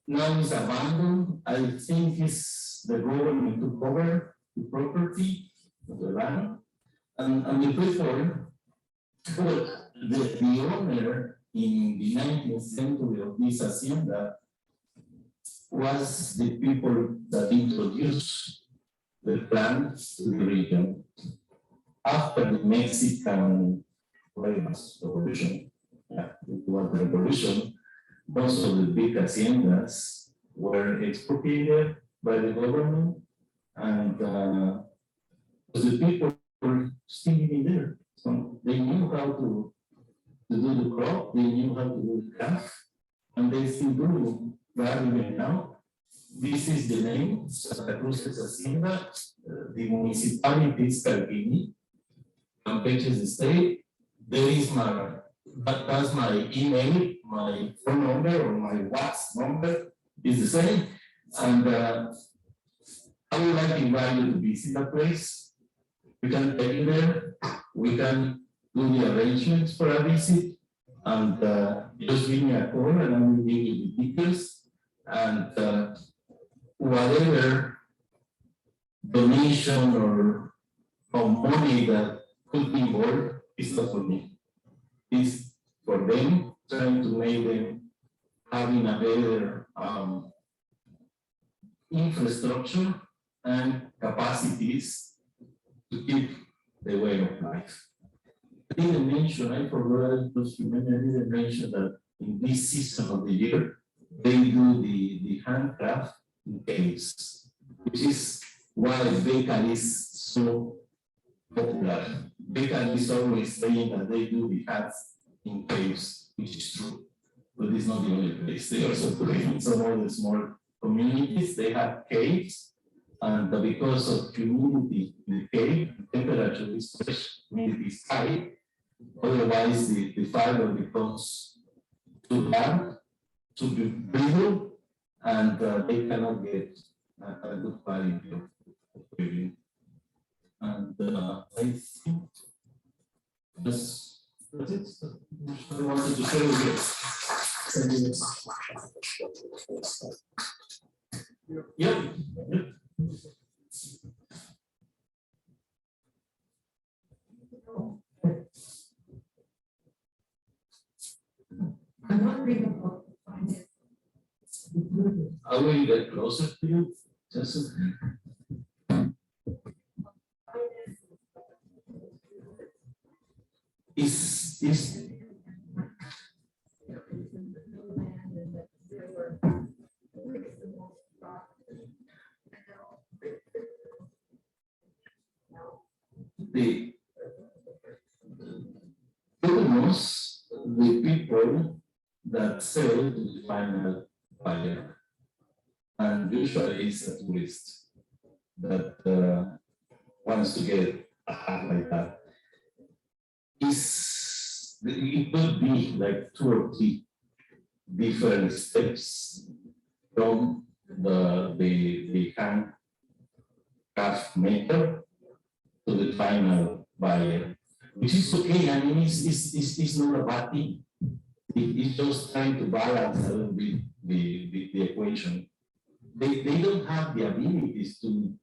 Now it's abandoned. I think it's the government took over the property of the land. And the people, well, the owner in the 19th century of this hacienda was the people that introduced the plant to the region. After the Mexican Revolution, most of the big haciendas were expropriated by the government, and the people were still living there. So they knew how to do the crop, they knew how to do the craft, and they still do that even now. This is the name, Santa Cruz Hacienda. The municipality is Calvini. Campeche the state. There is that's my email, my phone number, or my WhatsApp number is the same. And I would like to invite you to visit the place. We can take you there. We can do the arrangements for a visit, and just give me a call and I will give you the details. And whatever donation or money that could be involved is not for me. It's for them, trying to make them having a better infrastructure and capacities to keep the way of life. I didn't mention, I forgot, just remember, I didn't mention that in this season of the year, they do the handcraft in caves, which is why Beca is so popular. Beca is always saying that they do the hats in caves, which is true, but it's not the only place. They also do it in some of the small communities. They have caves, and because of humidity in the cave, the temperature is fresh, humidity is high. Otherwise, the fiber becomes too hard, to be brittle, and they cannot get a good quality of living. And I think that's it. I wanted to share with you. Yep. I'm wondering about finance. I will get closer to you. Just is the almost the people that sell to the final buyer, and usually it's a tourist that wants to get a hat like that. It could be like 2 or 3 different steps from the handcraft maker to the final buyer, which is okay. I mean, it's not a bad thing. It's just trying to balance a little bit the equation. They don't have the abilities to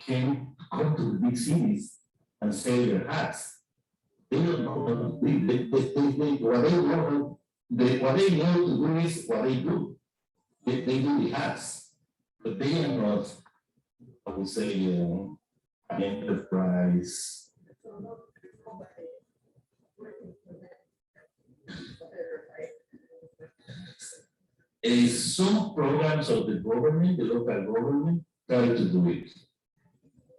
come to the big cities and sell their hats. They don't know what to do. What they know to do is what they do. They do the hats, but they are not, I would say, an enterprise. Some programs of the government, the local government, try to do it.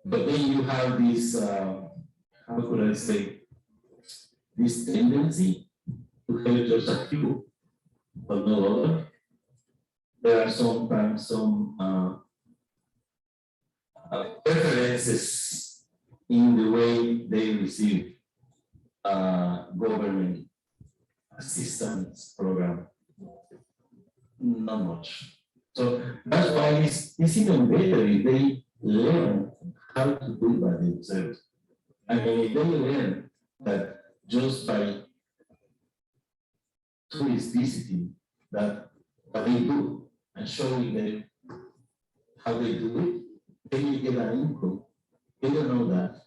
But then you have this, how could I say, this tendency to have just a few, but no other. There are sometimes some preferences in the way they receive government assistance program. Not much. So that's why it's even better if they learn how to do it by themselves. I mean, if they learn that just by tourists visiting that what they do and showing them how they do it, they will get an income. They don't know that.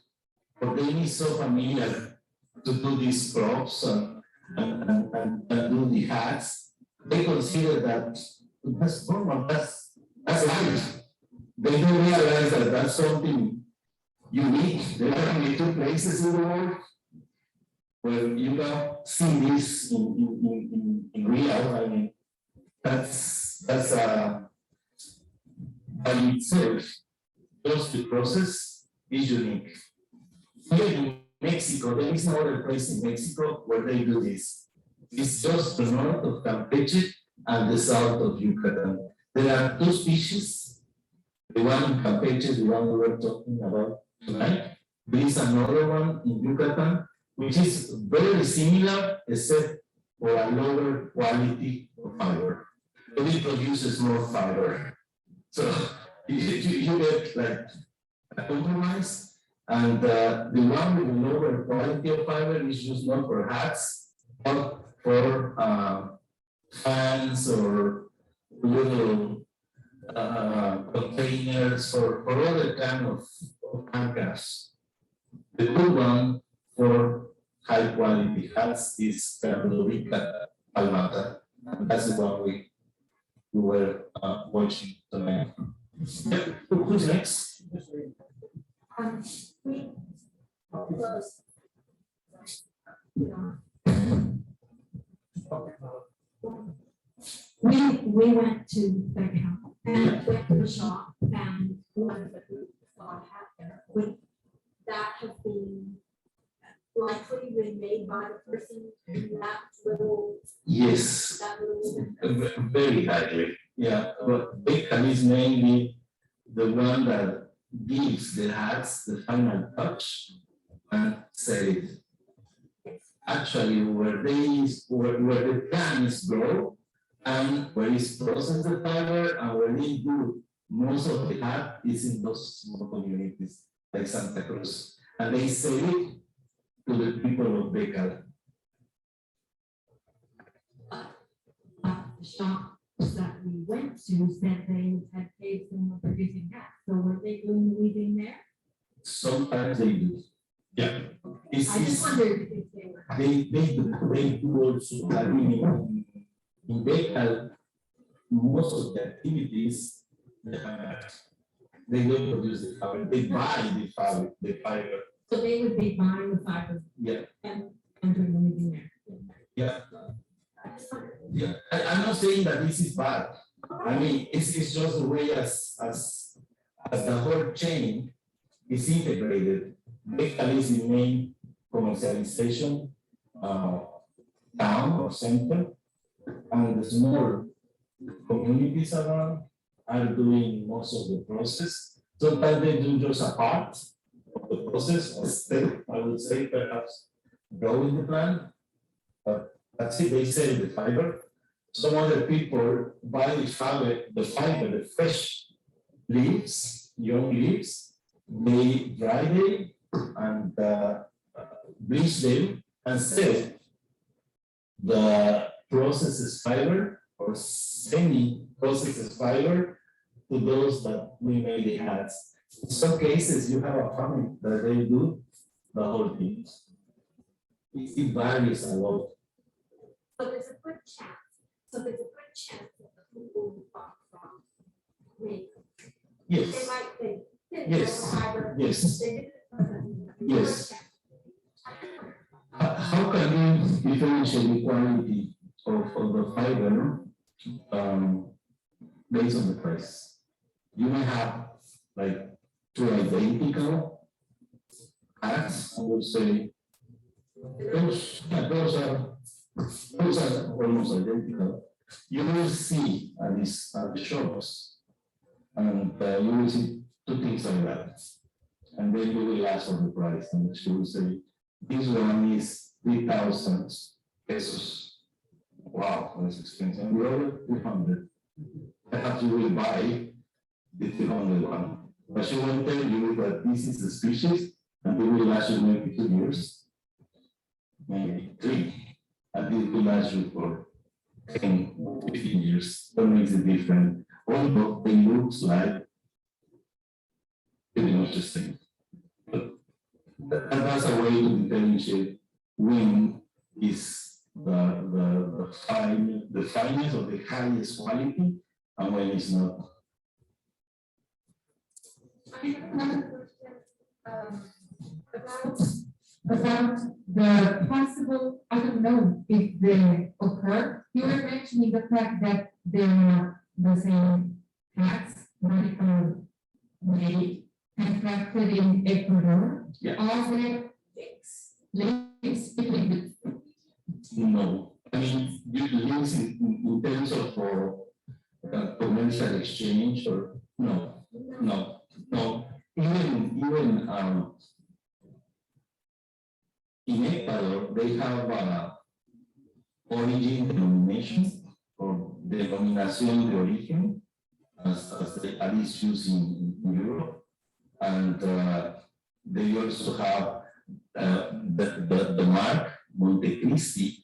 But they are so familiar to do these props and do the hats. They consider that that's normal, that's life. They don't realize that that's something unique. There are only 2 places in the world where you can see this in real. I mean, that's by itself. Just the process is unique. Here in Mexico, there is no other place in Mexico where they do this. It's just the north of Campeche and the south of Yucatán. There are 2 species. The one in Campeche, the one we were talking about tonight. There is another one in Yucatán, which is very similar, except for a lower quality of fiber. But it produces more fiber. So you get like a compromise, and the one with the lower quality of fiber is used not for hats, but for fans or little containers for other kind of handcrafts. The good one for high quality hats is Carolina Palmata. That's the one we were watching tonight. Who's next? We went to the camp and went to the shop and one of the group thought hat there. Would that have been likely been made by the person in that little? Yes, That little. very likely. Yeah, but Beckham is mainly the one that gives the hats the final touch and sell it. actually where the plants grow and where it's processed the fiber and where they do most of the hat is in those small communities like Santa Cruz. And they sell it to the people of Becal. The shops that we went to said they had caves and were producing gas, so were they doing weaving there? Sometimes they do. Yeah. I just wondered if they were. They do also, I mean, in Becal, most of the activities, they don't produce the fiber, they buy the fiber. So they would be buying the fiber Yeah, and doing the weaving there. yeah, yeah. I'm not saying that this is bad. I mean, it's just the way as the whole chain is integrated. Becal is the main commercialization town or center, and the small communities around are doing most of the process. Sometimes they do just a part of the process, or step, I would say, perhaps growing the plant, but that's it, they sell the fiber. Some other people buy the fiber, the fresh leaves, young leaves, they dry them and bleach them and sell the processed fiber or semi-processed fiber to those that we made the hats. In some cases, you have a farm that they do the whole thing. It varies a lot. So there's a good chance that the people who bought from me, they Yes, might think. Yes. Yes. They didn't. Yes. How can you differentiate the quality of the fiber based on the price? You may have like two identical hats, I would say. Those are almost identical. You will see at the shops, and you will see two things like that. And then you will ask for the price, and she will say, this one is 3,000 pesos. Wow, that's expensive. And the other 300. Perhaps you will buy the 300 one. But she will tell you that this is a species, and it will last you maybe 2 years, maybe 3. And it will last you for 10, 15 years. That makes it different. Although it looks like pretty much the same. But that's a way to differentiate when is the finest or the highest quality and when it's not. I have another question about the possible, I don't know if they occur. You were mentioning the fact that they are the same hats, medical made and crafted in Ecuador. Yeah. Are there links between the No, I mean, you links in terms of commercial exchange or no. Even in Ecuador, they have origin denomination or denominación de origen, as that is used in Europe, and they also have the mark Monte Cristi,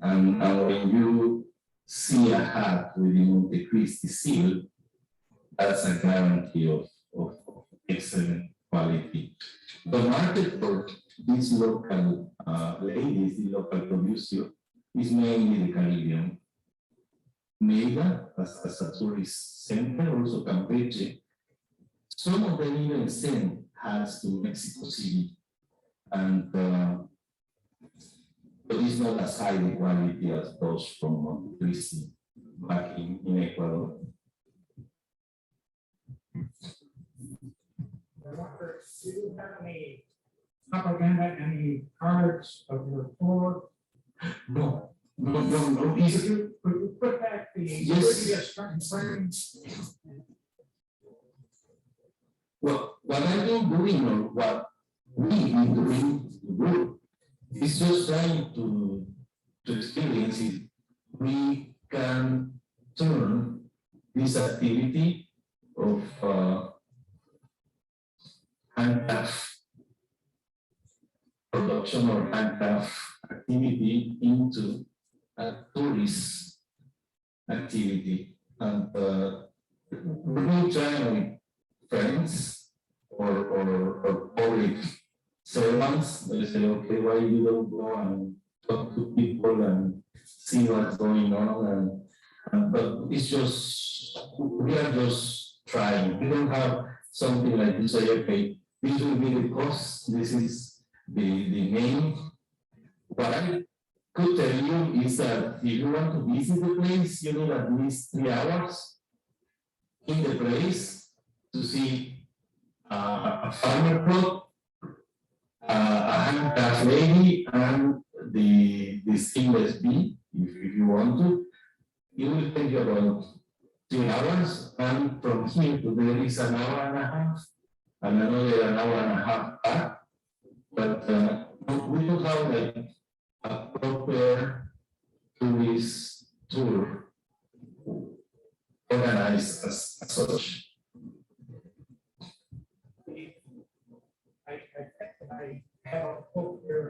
and when you see a hat with the Monte Cristi seal, that's a guarantee of excellent quality. The market for these local ladies, the local producer, is mainly the Caribbean. Mérida, as a tourist center, also Campeche. Some of them even send hats to Mexico City, and but it's not as high the quality as those from Monte Cristi back in Ecuador. Do you have any propaganda, any cards of your tour? No. Could you put back the Yes. previous frame? Well, what I've been doing, or what we've been doing, the group, It's just trying to experience it. We can turn this activity of handcraft production or handcraft activity into a tourist activity. And we try with friends or public servants. They say, okay, why you don't go and talk to people and see what's going on? And but it's just, we are just trying. We don't have something like this, say, okay, this will be the cost, this is the name. What I could tell you is that if you want to visit the place, you need at least 3 hours in the place to see a farmer plot, a handcraft lady, and the stainless bee, if you want to. It will take you about 3 hours, and from here to there is an hour and a half, and another an hour and a half back. But we don't have like a proper tourist tour organized as such. I think that I have a book here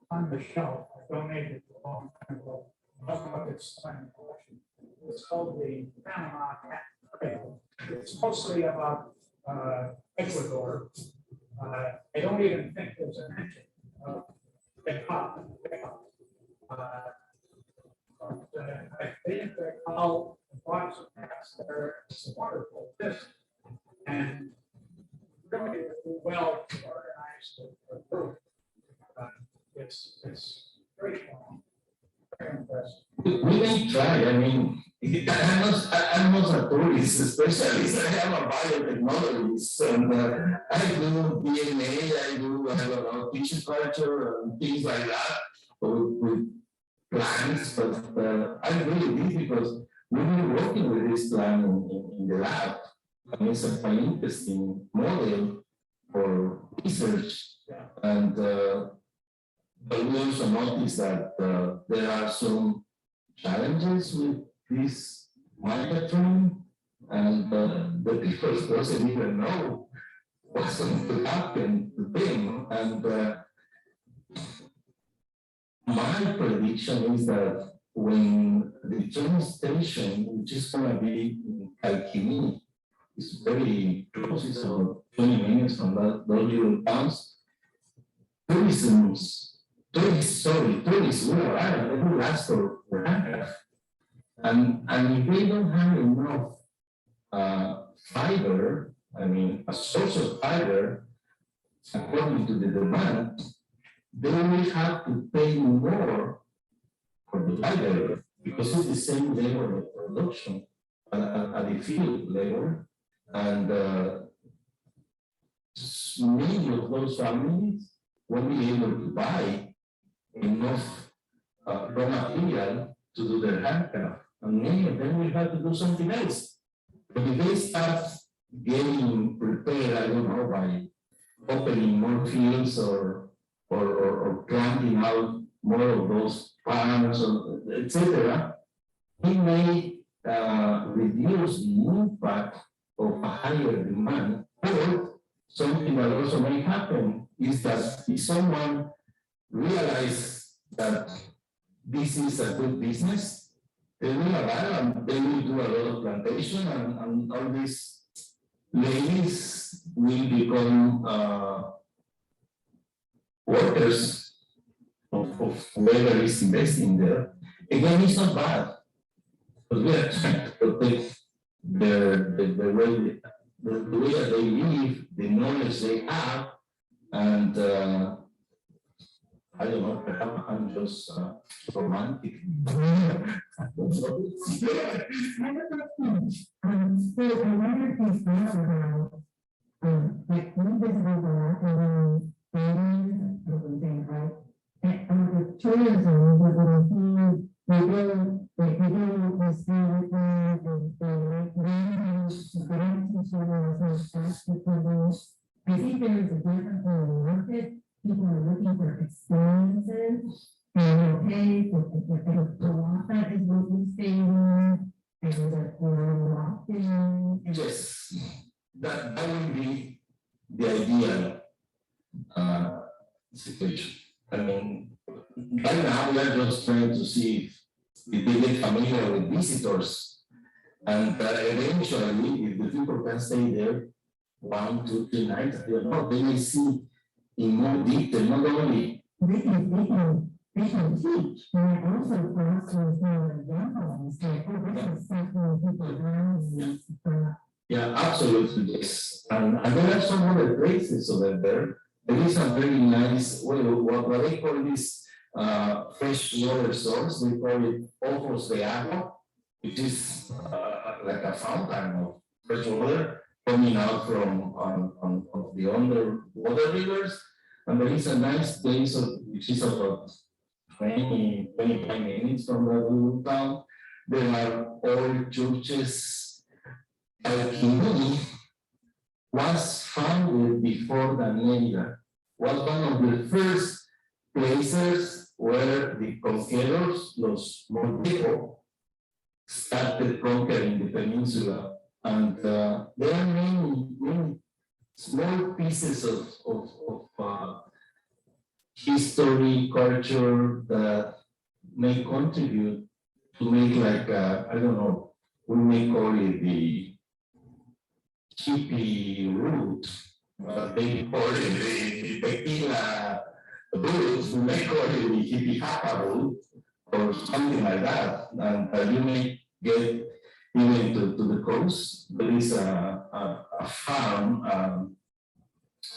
on the shelf. I donated it a long time ago. I don't know if it's still in the collection. It's called the Panama Hat Trail. It's mostly about Ecuador. I don't even think there's a mention of Japa. I think they're called lots of hats there. It's a wonderful business. And really well organized group. It's very fun. Very impressive. We may try. I mean, I'm not a tourist specialist. I am a biotechnologist, and I do DNA. I do have a lot of tissue culture and things like that with plants. But I'm really busy because we've been working with this plant in the lab. I mean, it's a quite interesting model for research, and but we also noticed that there are some challenges with this microtron, and the people doesn't even know what's going to happen to them. And my prediction is that when the train station, which is going to be in Calquini, is very close, it's about 20 minutes from those little towns, tourists will arrive, they will ask for handcraft. And if they don't have enough fiber, I mean, a source of fiber, according to the demand, they will have to pay more for the fiber because it's the same level of production at the field level. And many of those families won't be able to buy enough raw material to do their handcraft. And many of them will have to do something else. But if they start getting prepared, I don't know, by opening more fields or planting out more of those farms, etc., it may reduce the impact of a higher demand. Or something that also may happen is that if someone realizes that this is a good business, they will arrive and they will do a lot of plantation, and all these ladies will become workers of whoever is investing there. Again, it's not bad, but we are trying to protect the way that they live, the knowledge they have, and I don't know, perhaps I'm just romantic. So I wonder if you thought about like one visible there and then something, right? And the tourism, we're going to see, we do the same thing, I think there is a difference in the market. people are looking for experiences. And okay, the water is what we stay in, and the locked in. Yes, that would be the ideal situation. I mean, right now we are just trying to see if they get familiar with visitors. And eventually, if the people can stay there 1, 2, 3 nights, I don't know, they may see in more detail, not only. They can teach, and also classrooms now in Japa, and say, oh, this is something people around. Yeah, absolutely, yes. And there are some other places over there. There is a very nice, well, what they call this fresh water source, they call it Ojos de Agua, which is like a fountain of fresh water coming out from of the underwater rivers. And there is a nice place which is about 20, 25 minutes from the little town. There are old churches. Alquimia was founded before the Mérida, was one of the first places where the conquerors, los Montejo, started conquering the peninsula. And there are many small pieces of history, culture that may contribute to make like, I don't know, we may call it the Jipi route, but they call it the tequila route, we may call it the Jipi Japa route, or something like that. And you may get even to the coast. There is a farm,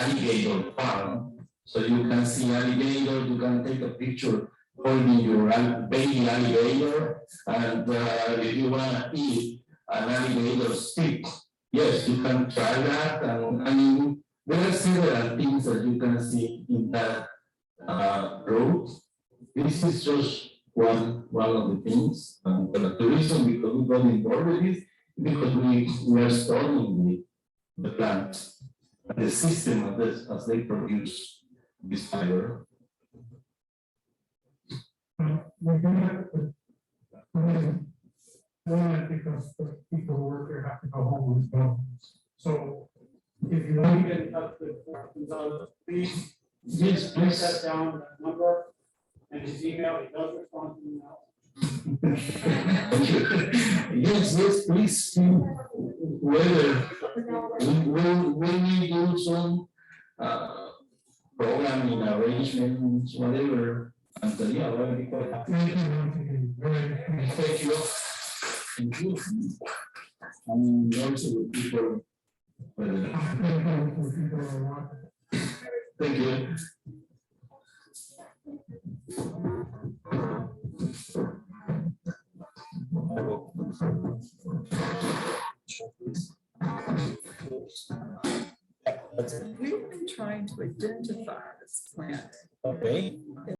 alligator farm, so you can see alligator, you can take a picture holding your baby alligator, and if you want to eat an alligator stick, yes, you can try that. And I mean, there are several things that you can see in that road. This is just one of the things. And the reason because we got involved with this, because we are studying the plant, the system as they produce this fiber. Because the people who work here have to go home and go. So if you want to get in touch with González, please. Yes, Write that down, that number, and his email, he does respond to email. Yes, please see whether we may do some programming arrangements, whatever. And yeah, we'll be quite happy. Thank you. Thank you. And also with people. Thank you. We've been trying to identify this plant. Okay.